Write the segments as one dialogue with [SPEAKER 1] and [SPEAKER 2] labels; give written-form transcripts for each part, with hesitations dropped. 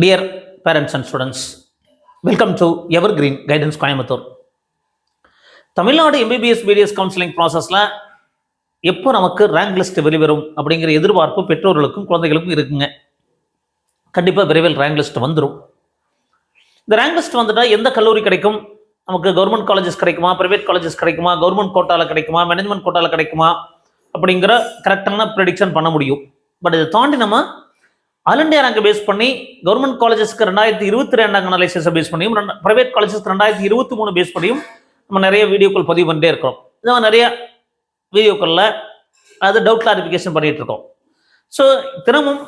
[SPEAKER 1] Dear parents and students, welcome to Evergreen Guidance Coimbatore. Tamil Nadu MBBS BDS counselling ப்ராசஸில் எப்போ நமக்கு rank list வெளிவரும் அப்படிங்கிற எதிர்பார்ப்பு பெற்றோர்களுக்கும் குழந்தைகளுக்கும் இருக்குங்க. கண்டிப்பாக விரைவில் ரேங்க் லிஸ்ட் வந்துடும். இந்த ரேங்க் லிஸ்ட் வந்துட்டால் எந்த கல்லூரி கிடைக்கும், நமக்கு கவர்மெண்ட் காலேஜஸ் கிடைக்குமா, ப்ரைவேட் காலேஜஸ் கிடைக்குமா, கவர்மெண்ட் கோட்டாவில் கிடைக்குமா, மேனேஜ்மெண்ட் கோட்டாவில் கிடைக்குமா அப்படிங்கிற கரெக்டான ப்ரெடிக்ஷன் பண்ண முடியும். பட் இதை தாண்டி நம்ம ஆல் இண்டியா ரேங்கை பேஸ் பண்ணி கவர்மெண்ட் காலேஜஸ்க்கு 2022 அனாலிசிஸை பேஸ் பண்ணியும், ப்ரைவேட் காலேஜஸ்க்கு 2023 பேஸ் பண்ணியும் நம்ம நிறைய வீடியோக்கள் பதிவு பண்ணிட்டே இருக்கிறோம். இந்த நிறைய வீடியோக்களில் அது டவுட் கிளாரிஃபிகேஷன் பண்ணிட்டு இருக்கோம். ஸோ தினமும்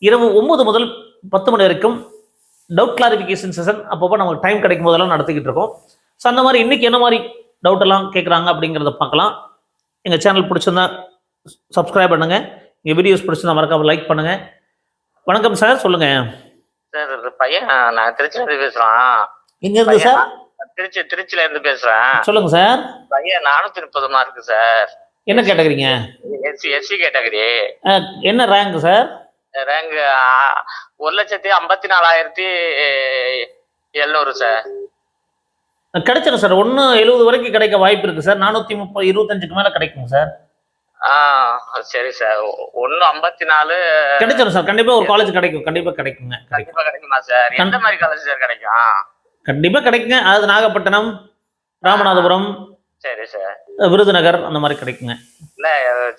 [SPEAKER 1] இரவு 9 முதல் 10 மணி வரைக்கும் டவுட் கிளாரிஃபிகேஷன் செஷன் அப்பப்போ நமக்கு டைம் கிடைக்கும் போதெல்லாம் நடத்திக்கிட்டு இருக்கோம். ஸோ அந்த மாதிரி இன்னைக்கு என்ன மாதிரி டவுட் எல்லாம் கேட்குறாங்க அப்படிங்கிறத பார்க்கலாம். எங்கள் சேனல் பிடிச்சிருந்தா சப்ஸ்கிரைப் பண்ணுங்கள், எங்கள் வீடியோஸ் பிடிச்சிருந்தா மறக்காம லைக் பண்ணுங்கள். வணக்கம் சார், சொல்லுங்க
[SPEAKER 2] சார். பையன் நான் திருச்சியில இருந்து பேசுறேன்.
[SPEAKER 1] எங்க இருந்து சார்?
[SPEAKER 2] திருச்சியில இருந்து பேசுறேன்.
[SPEAKER 1] சொல்லுங்க சார்.
[SPEAKER 2] பையன் 430 மார்க் சார்.
[SPEAKER 1] என்ன கேட்டகரிங்க?
[SPEAKER 2] SC category.
[SPEAKER 1] என்ன ரேங்க் சார்?
[SPEAKER 2] Rank 1,54,700 sir.
[SPEAKER 1] கிடைச்சிடும் சார். 170 வரைக்கும் கிடைக்க வாய்ப்பு இருக்கு சார். 430 25க்கு மேல கிடைக்கும் சார்.
[SPEAKER 2] சரி சார். 1,54
[SPEAKER 1] கிடைச்சிடும் சார். கண்டிப்பா ஒரு காலேஜ் கிடைக்கும். கண்டிப்பா கிடைக்குங்க.
[SPEAKER 2] கண்டிப்பா கிடைக்குமா சார்? எந்த மாதிரி காலேஜ் சார் கிடைக்கும்?
[SPEAKER 1] கண்டிப்பா கிடைக்குங்க. அதாவது நாகப்பட்டினம், ராமநாதபுரம்,
[SPEAKER 2] சரி சார்,
[SPEAKER 1] விருதுநகர் அந்த மாதிரி கிடைக்குங்க.
[SPEAKER 2] இல்ல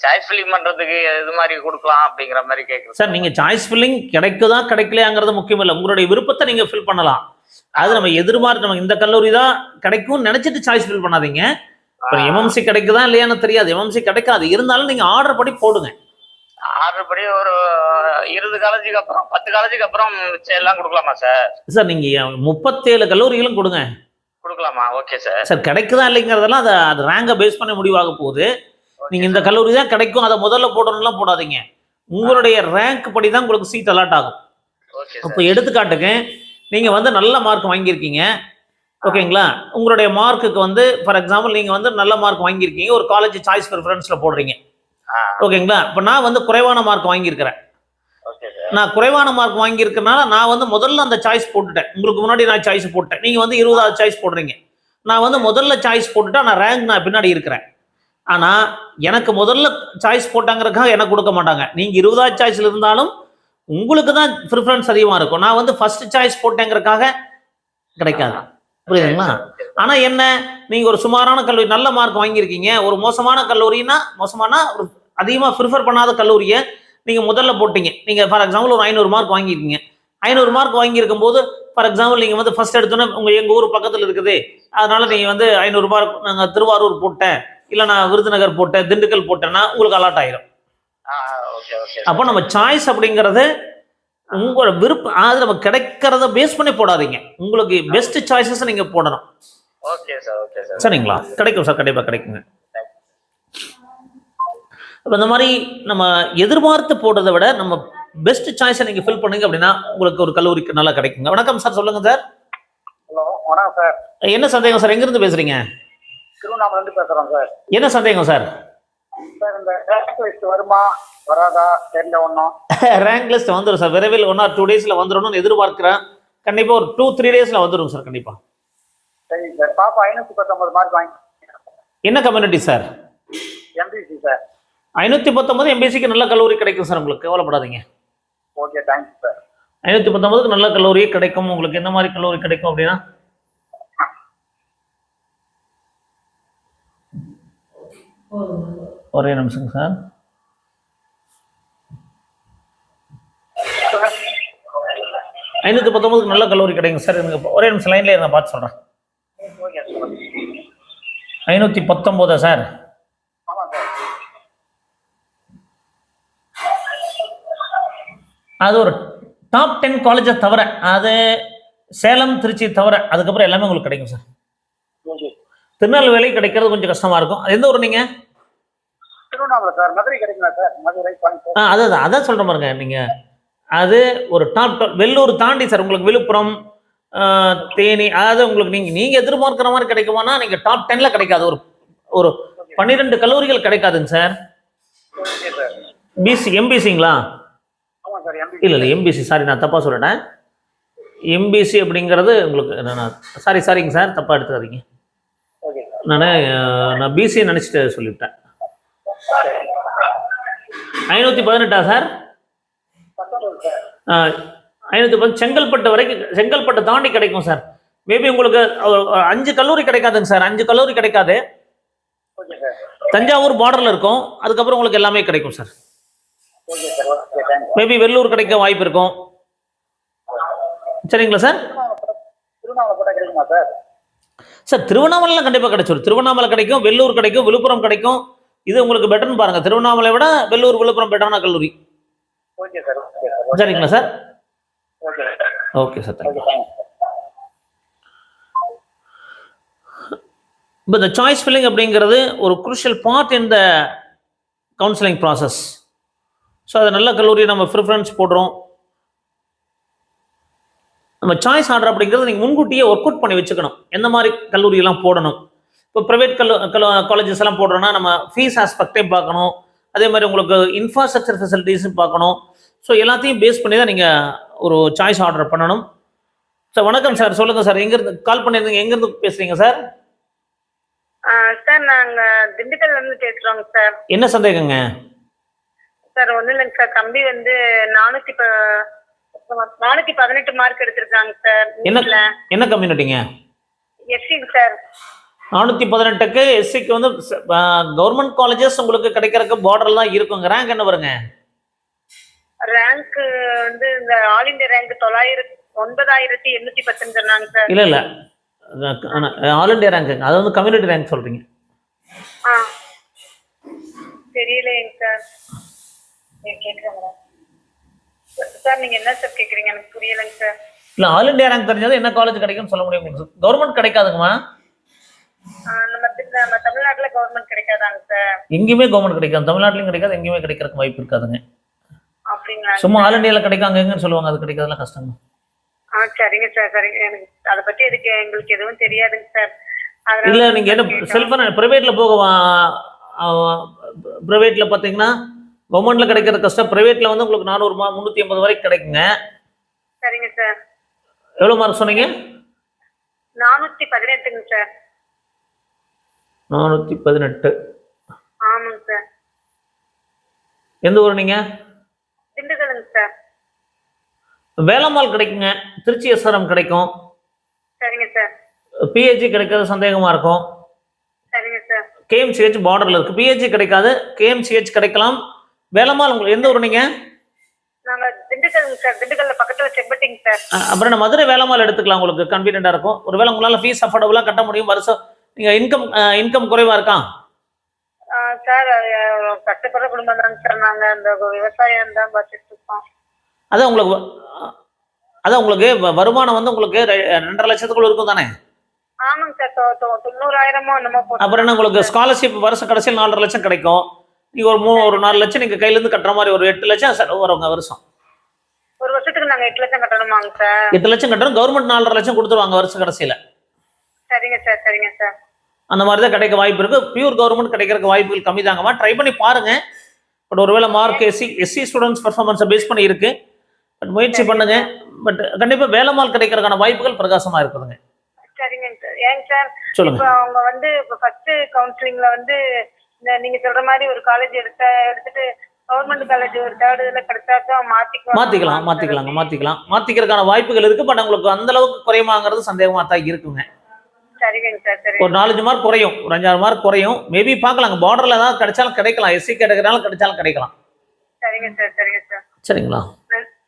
[SPEAKER 2] சாய்ஸ் ஃபில்லிங் பண்றதுக்கு இது மாதிரி கொடுக்கலாம் அப்படிங்கிற மாதிரி கேட்குறேன்
[SPEAKER 1] சார். நீங்க சாய்ஸ் ஃபில்லிங் கிடைக்குதா கிடைக்கலையாங்கிறது முக்கியம் இல்லை. உங்களுடைய விருப்பத்தை நீங்க ஃபில் பண்ணலாம். அது நம்ம எதிர்பார்த்து நம்ம இந்த கல்லூரி தான் கிடைக்கும்னு நினைச்சிட்டு சாய்ஸ் ஃபில் பண்ணாதீங்க. எம்எம்சி கிடைக்குதா இல்லையான்னு தெரியாது. எம்எம்சி கிடைக்காது, இருந்தாலும் நீங்க ஆர்டர் படி போடுங்க.
[SPEAKER 2] ஆர்டர் படி ஒரு 20 காலேஜுக்கு அப்புறம் 10 காலேஜுக்கு அப்புறம் எல்லாம் கொடுக்கலாமா சார்?
[SPEAKER 1] சார் நீங்க 37 கல்லூரிகளும் கொடுங்க.
[SPEAKER 2] கொடுக்கலாமா? Okay sir.
[SPEAKER 1] சார் கிடைக்குதா இல்லைங்கிறதெல்லாம் அது ரேங்கை பேஸ் பண்ணி முடிவாக போகுது. நீங்க இந்த கல்லூரி தான் கிடைக்கும் அதை முதல்ல போடணும்லாம் போடாதீங்க. உங்களுடைய ரேங்க் படி தான் உங்களுக்கு சீட் அலாட் ஆகும். இப்போ எடுத்துக்காட்டுக்கு நீங்க நல்ல மார்க் வாங்கியிருக்கீங்க, ஓகேங்களா? உங்களுடைய மார்க்குக்கு ஃபார் எக்ஸாம்பிள் நீங்க நல்ல மார்க் வாங்கியிருக்கீங்க, ஒரு காலேஜ் சாய்ஸ் ப்ரிஃபரன்ஸ்ல போடுறீங்க, ஓகேங்களா? இப்போ நான் குறைவான மார்க் வாங்கியிருக்கிறேன். நான் குறைவான மார்க் வாங்கியிருக்கனால நான் முதல்ல அந்த சாய்ஸ் போட்டுட்டேன். உங்களுக்கு முன்னாடி நான் சாய்ஸ் போட்டேன். நீங்க 20வது சாய்ஸ் போடுறீங்க. நான் முதல்ல சாய்ஸ் போட்டுட்டா நான் ரேங்க் நான் பின்னாடி இருக்கிறேன். ஆனா எனக்கு முதல்ல சாய்ஸ் போட்டாங்கிறதுக்காக எனக்கு கொடுக்க மாட்டாங்க. நீங்க 20வது சாய்ஸ்ல இருந்தாலும் உங்களுக்கு தான் ப்ரிஃபரன்ஸ் அதிகமா இருக்கும். நான் ஃபர்ஸ்ட் சாய்ஸ் போட்டேங்கிறதுக்காக கிடைக்காது. புரியுதுங்களா? ஆனா என்ன, நீங்க ஒரு சுமாரான கல்லூரி நல்ல மார்க் வாங்கியிருக்கீங்க, ஒரு மோசமான கல்லூரினா மோசமான ஒரு அதிகமா ப்ரிஃபர் பண்ணாத கல்லூரியை நீங்க முதல்ல போட்டீங்க. நீங்க ஃபார் எக்ஸாம்பிள் ஒரு 500 மார்க் வாங்கியிருக்கீங்க. 500 மார்க் வாங்கியிருக்கும் போது ஃபார் எக்ஸாம்பிள் நீங்க ஃபர்ஸ்ட் எடுத்தோன்னே எங்க ஊர் பக்கத்துல இருக்குது, அதனால நீங்க 500 மார்க் நாங்க திருவாரூர் போட்டேன், இல்ல நான் விருதுநகர் போட்டேன், திண்டுக்கல் போட்டேன்னா உங்களுக்கு அலாட் ஆயிரும். அப்போ நம்ம சாய்ஸ் அப்படிங்கறது உங்களோட விருப்பம், அது நம்ம கிடைக்கிறத பேஸ் பண்ணி போடாதீங்க. உங்களுக்கு பெஸ்ட் சாய்ஸஸ் நீங்க போடணும்.
[SPEAKER 2] Okay sir. Okay sir.
[SPEAKER 1] சரிங்களா? கிடைக்கும் சார், கண்டிப்பா கிடைக்குங்க. இந்த மாதிரி நம்ம எதிர்பார்த்து போடுறதை விட நம்ம பெஸ்ட் சாய்ஸை நீங்க ஃபில் பண்ணீங்க அப்படின்னா உங்களுக்கு ஒரு கல்லூரிக்கு நல்லா கிடைக்குங்க. வணக்கம் சார், சொல்லுங்க சார்.
[SPEAKER 2] ஹலோ, வணக்கம் சார்.
[SPEAKER 1] என்ன சந்தேகம் சார்? எங்க இருந்து பேசுறீங்க?
[SPEAKER 2] திருவண்ணாமலை இருந்து பேசுறோம் சார்.
[SPEAKER 1] என்ன சந்தேகம் சார்?
[SPEAKER 2] சார் இந்த ரேங்க் லிஸ்ட் வருமா வராதா தெரியல ஒன்றும்.
[SPEAKER 1] ரேங்க் லிஸ்ட் வந்துடும் சார். விரைவில் 1 or 2 daysல வந்துடணும்னு எதிர்பார்க்கிறேன். கண்டிப்பா ஒரு 2-3 daysல வந்துடும் சார். கண்டிப்பா.
[SPEAKER 2] சரி சார். பாப்பா 519 மார்க் வாங்கி. என்ன
[SPEAKER 1] கம்யூனிட்டி சார்?
[SPEAKER 2] MBC sir.
[SPEAKER 1] 519 எம்பிசிக்கு நல்ல கல்லூரி கிடைக்கும் சார். உங்களுக்கு கவலைப்படாதீங்க.
[SPEAKER 2] Okay, thank you sir.
[SPEAKER 1] 519க்கு நல்ல கல்லூரியே கிடைக்கும். உங்களுக்கு என்ன மாதிரி கல்லூரி கிடைக்கும் அப்படின்னா, ஒரே நிமிஷம் சார்.
[SPEAKER 2] சார்
[SPEAKER 1] 519க்கு நல்ல கல்லூரி கிடைக்கும் சார். எனக்கு ஒரே நிமிஷம் லைன்ல நான் பார்த்து சொல்றேன். 519 சார்.
[SPEAKER 2] ஆமாம் சார்.
[SPEAKER 1] அது ஒரு டாப் 10 காலேஜை தவிர, அது சேலம் திருச்சி தவிர அதுக்கப்புறம் எல்லாமே உங்களுக்கு கிடைக்கும் சார். திருநெல்வேலி கிடைக்கிறது கொஞ்சம் கஷ்டமா இருக்கும். அது எந்த ஊர் நீங்க?
[SPEAKER 2] திருவண்ணாமலை சார். மதுரை கிடைக்குமா சார்? மதுரை
[SPEAKER 1] அதான் சொல்றேன் பாருங்க. நீங்க அது ஒரு டாப் வெள்ளூர் தாண்டி சார் உங்களுக்கு விழுப்புரம், தேனி, அதாவது உங்களுக்கு நீங்க எதிர்பார்க்கிற மாதிரி கிடைக்குமானா நீங்க டாப் 10ல கிடைக்காது. ஒரு 12 கல்லூரிகள் கிடைக்காதுங்க சார். பிசி எம்பிசிங்களா? இல்ல எம்பிசி, சாரி நான் தப்பா சொல்லிட்டேன். எம்பிசி அப்படிங்கிறது உங்களுக்கு சாரிங்க சார், தப்பாக எடுத்துக்காதீங்க.
[SPEAKER 2] Okay sir.
[SPEAKER 1] நான் பிசி நினச்சிட்டு சொல்லிவிட்டேன். 518 சார்?
[SPEAKER 2] 19 சார்.
[SPEAKER 1] 510 செங்கல்பட்டு வரைக்கும், செங்கல்பட்டு தாண்டி கிடைக்கும் சார். மேபி உங்களுக்கு 5 கல்லூரி கிடைக்காதுங்க சார், 5 கல்லூரி கிடைக்காது.
[SPEAKER 2] Okay sir.
[SPEAKER 1] தஞ்சாவூர் பார்டரில் இருக்கும், அதுக்கப்புறம் உங்களுக்கு எல்லாமே கிடைக்கும் sir.
[SPEAKER 2] Okay sir. Okay thanks.
[SPEAKER 1] Maybe Vellore கிடைக்க வாய்ப்பு இருக்கும். சரிங்களா சார்?
[SPEAKER 2] திருவண்ணாமலை போட்டால் கிடைக்குமா சார்?
[SPEAKER 1] சார் திருவண்ணாமலையில் கண்டிப்பாக கிடைச்சிடும். திருவண்ணாமலை கிடைக்கும், வெள்ளூர் கிடைக்கும், விழுப்புரம் கிடைக்கும். இது உங்களுக்கு பெட்டர்னு பாருங்கள். திருவண்ணாமலை விட வெள்ளூர் விழுப்புரம் பெட்டரான கல்லூரி.
[SPEAKER 2] Okay sir. Okay sir.
[SPEAKER 1] சரிங்களா sir?
[SPEAKER 2] Okay
[SPEAKER 1] okay sir,
[SPEAKER 2] okay thanks.
[SPEAKER 1] இப்போ இந்த சாய்ஸ் ஃபில்லிங் அப்படிங்கிறது ஒரு crucial part in the counselling process. So அது நல்ல கல்லூரி நம்ம ப்ரிஃபரன்ஸ் போடுறோம். நம்ம சாய்ஸ் ஆர்டர் அப்படிங்கிறது நீங்கள் முன்கூட்டியே ஒர்க் அவுட் பண்ணி வச்சுக்கணும், எந்த மாதிரி கல்லூரியெல்லாம் போடணும். இப்போ ப்ரைவேட் காலேஜஸ் எல்லாம் போடுறோன்னா நம்ம ஃபீஸ் ஆஸ்பெக்டையும் பார்க்கணும், அதே மாதிரி உங்களுக்கு இன்ஃப்ராஸ்ட்ரக்சர் ஃபெசிலிட்டிஸும் பார்க்கணும். ஸோ எல்லாத்தையும் பேஸ் பண்ணி தான் நீங்கள் ஒரு சாய்ஸ் ஆர்டர் பண்ணணும். சார் வணக்கம் சார், சொல்லுங்கள் சார், எங்கேருந்து கால் பண்ணியிருந்தீங்க, எங்கேருந்து பேசுகிறீங்க சார்?
[SPEAKER 3] சார் நாங்கள் திண்டுக்கல்லேருந்து பேசுகிறோங்க சார்.
[SPEAKER 1] என்ன சந்தேகங்க
[SPEAKER 3] சார்? ஒன்றும் இல்லைங்க சார், தம்பி வந்து 418 மார்க் எடுத்திருக்காங்க சார்.
[SPEAKER 1] என்ன கம்யூனிட்டிங்க?
[SPEAKER 3] எஸ்சிங்க சார்.
[SPEAKER 1] 418க்கு எஸ்சிக்கு வந்து கவர்மெண்ட் காலேஜஸ் உங்களுக்கு கிடைக்கிறதுக்கு பார்டர் தான் இருக்குங்க. ரேங்க் என்ன வருங்க?
[SPEAKER 3] ரேங்க் வந்து இந்த ஆல் இந்தியா ரேங்க் 9810 சொன்னாங்க சார்.
[SPEAKER 1] இல்லை ஆல் இண்டியா ரேங்க்குங்க, அது வந்து கம்யூனிட்டி ரேங்க் சொல்கிறீங்க.
[SPEAKER 3] தெரியலைங்க சார். கேட்குறேன் சார், நீங்கள் என்ன சார் கேட்குறீங்க? எனக்கு புரியலைங்க சார்.
[SPEAKER 1] இல்லை, ஆல் இண்டியா ரேங்க் தெரிஞ்சது என்ன காலேஜ் கிடைக்கும்னு சொல்ல முடியும். கவர்மெண்ட் கிடைக்காதுங்கம்மா.
[SPEAKER 3] நம்ம தமிழ்நாட்டில் கவர்மெண்ட் கிடைக்காதாங்க சார்?
[SPEAKER 1] எங்கேயுமே கவர்மெண்ட் கிடைக்காது, தமிழ்நாட்டிலையும் கிடைக்காது, எங்கேயுமே கிடைக்கிறதுக்கு வாய்ப்பு இருக்காதுங்க.
[SPEAKER 3] அப்படிங்களா?
[SPEAKER 1] சும்மா ஆல் இண்டியாவில் கிடைக்காங்க எங்கன்னு சொல்லுவாங்க, அது கிடைக்காதெல்லாம் கஷ்டங்க.
[SPEAKER 3] சரிங்க சார், சரிங்க. எனக்கு அதை பற்றி எங்களுக்கு எதுவும் தெரியாதுங்க சார்.
[SPEAKER 1] இல்லை, நீங்கள் என்ன செல்ஃபோன் ப்ரைவேட்டில் ப்ரைவேட்டில் பார்த்தீங்கன்னா கவர்மெண்ட்டில் கிடைக்கிறது கஷ்டம். ப்ரைவேட்டில் வந்து உங்களுக்கு 400 380 வரைக்கும் கிடைக்குங்க.
[SPEAKER 3] சரிங்க சார்.
[SPEAKER 1] எவ்வளோ மார்க் சொன்னீங்க?
[SPEAKER 3] 418ங்க சார்.
[SPEAKER 1] 418.
[SPEAKER 3] ஆமாங்க சார்.
[SPEAKER 1] எந்த ஊர் நீங்கள்?
[SPEAKER 3] திண்டுக்கல்லுங்க சார்.
[SPEAKER 1] வேலம்மாள் கிடைக்குங்க, திருச்சி எஸ்ஆர்எம் கிடைக்கும்.
[SPEAKER 3] சரிங்க சார்.
[SPEAKER 1] பிஹெச்சி கிடைக்கிறது சந்தேகமாக இருக்கும்.
[SPEAKER 3] சரிங்க சார்.
[SPEAKER 1] கேஎம்சிஹெச் பார்டரில் இருக்குது. பிஹெச்சி கிடைக்காது, கேஎம்சிஹெச் கிடைக்கலாம். வேலம்மாள் உங்களுக்கு எந்த ஊர் நீங்கள்?
[SPEAKER 3] நாங்கள் திண்டுக்கல்ங்க சார். திண்டுக்கல்ல பக்கத்தில் செம்பட்டிங்க சார்.
[SPEAKER 1] அப்புறம் நான் மதுரை வேலம்மாள் எடுத்துக்கலாம், உங்களுக்கு கன்வீனியண்டாக இருக்கும். ஒருவேளை உங்களால் ஃபீஸ் அஃபோர்டபுளாக கட்ட முடியும். வருஷம் நீங்கள் இன்கம் குறைவாக இருக்கா?
[SPEAKER 3] சார் கஷ்டப்படுற குடும்பம் தாங்க சார். நாங்கள் அந்த விவசாயம் தான் பார்த்துட்டு இருக்கோம்.
[SPEAKER 1] அதான் உங்களுக்கு வருமானம் வந்து உங்களுக்கு 2.5 லட்சத்துக்குள்ள இருக்கும் தானே?
[SPEAKER 3] ஆமாங்க சார். 90,000 என்னமோ போட்டு.
[SPEAKER 1] அப்புறம் என்ன உங்களுக்கு ஸ்காலர்ஷிப் வருஷ கடைசியில் 4.5 லட்சம் கிடைக்கும். நீங்கள் ஒரு 4 லட்சம் நீங்கள் கையிலேருந்து கட்டுற மாதிரி ஒரு 8 லட்சம் செலவு வருங்க வருஷம்.
[SPEAKER 3] ஒரு வருஷத்துக்கு நாங்கள் 8 லட்சம் கட்டணுமாங்க சார்?
[SPEAKER 1] 8 லட்சம் கட்டணும். கவர்மெண்ட் 4.5 லட்சம் கொடுத்துருவாங்க வருஷ கடைசியில்.
[SPEAKER 3] சரிங்க சார், சரிங்க சார்.
[SPEAKER 1] அந்த மாதிரி தான் கிடைக்க வாய்ப்பு இருக்குது. பியூர் கவர்மெண்ட் கிடைக்கிறதுக்கு வாய்ப்புகள் கம்மி தாங்கம்மா. ட்ரை பண்ணி பாருங்க. பட் ஒருவேளை மார்க் எஸ்சி ஸ்டூடெண்ட்ஸ் பர்ஃபார்மன்ஸை பேஸ் பண்ணி இருக்கு. பட் முயற்சி பண்ணுங்க. பட் கண்டிப்பாக வேலைமால் கிடைக்கிறதுக்கான வாய்ப்புகள் பிரகாசமாக இருக்குதுங்க.
[SPEAKER 3] சரிங்க சார். ஏங்க சார்,
[SPEAKER 1] சொல்லுங்க.
[SPEAKER 3] இப்போ அவங்க வந்து இப்போ ஃபர்ஸ்ட் கவுன்சிலிங்ல வந்து நீங்க சொல்ற மாதிரி ஒரு காலேஜ் எடுத்துட்டு கவர்மெண்ட் காலேஜ் ஒரு 3rd இதுல கிடைச்சாக்கா
[SPEAKER 1] மாத்திக்கிறதுக்கான வாய்ப்புகள் இருக்கு. பட் உங்களுக்கு அந்த அளவுக்கு குறையுமாங்கிறது சந்தேகமா தான் இருக்குங்க.
[SPEAKER 3] சரிங்க சார். சரி.
[SPEAKER 1] ஒரு 4-5 மார்க் குறையும், ஒரு 5-6 மார்க் குறையும். மேபி பார்க்கலாங்க, பார்டர்ல ஏதாவது கிடைச்சாலும் கிடைக்கலாம், எஸ்சி கேட்டகரினாலும் கிடைச்சாலும் கிடைக்கலாம்.
[SPEAKER 3] சரிங்க சார், சரிங்க சார்.
[SPEAKER 1] சரிங்களா?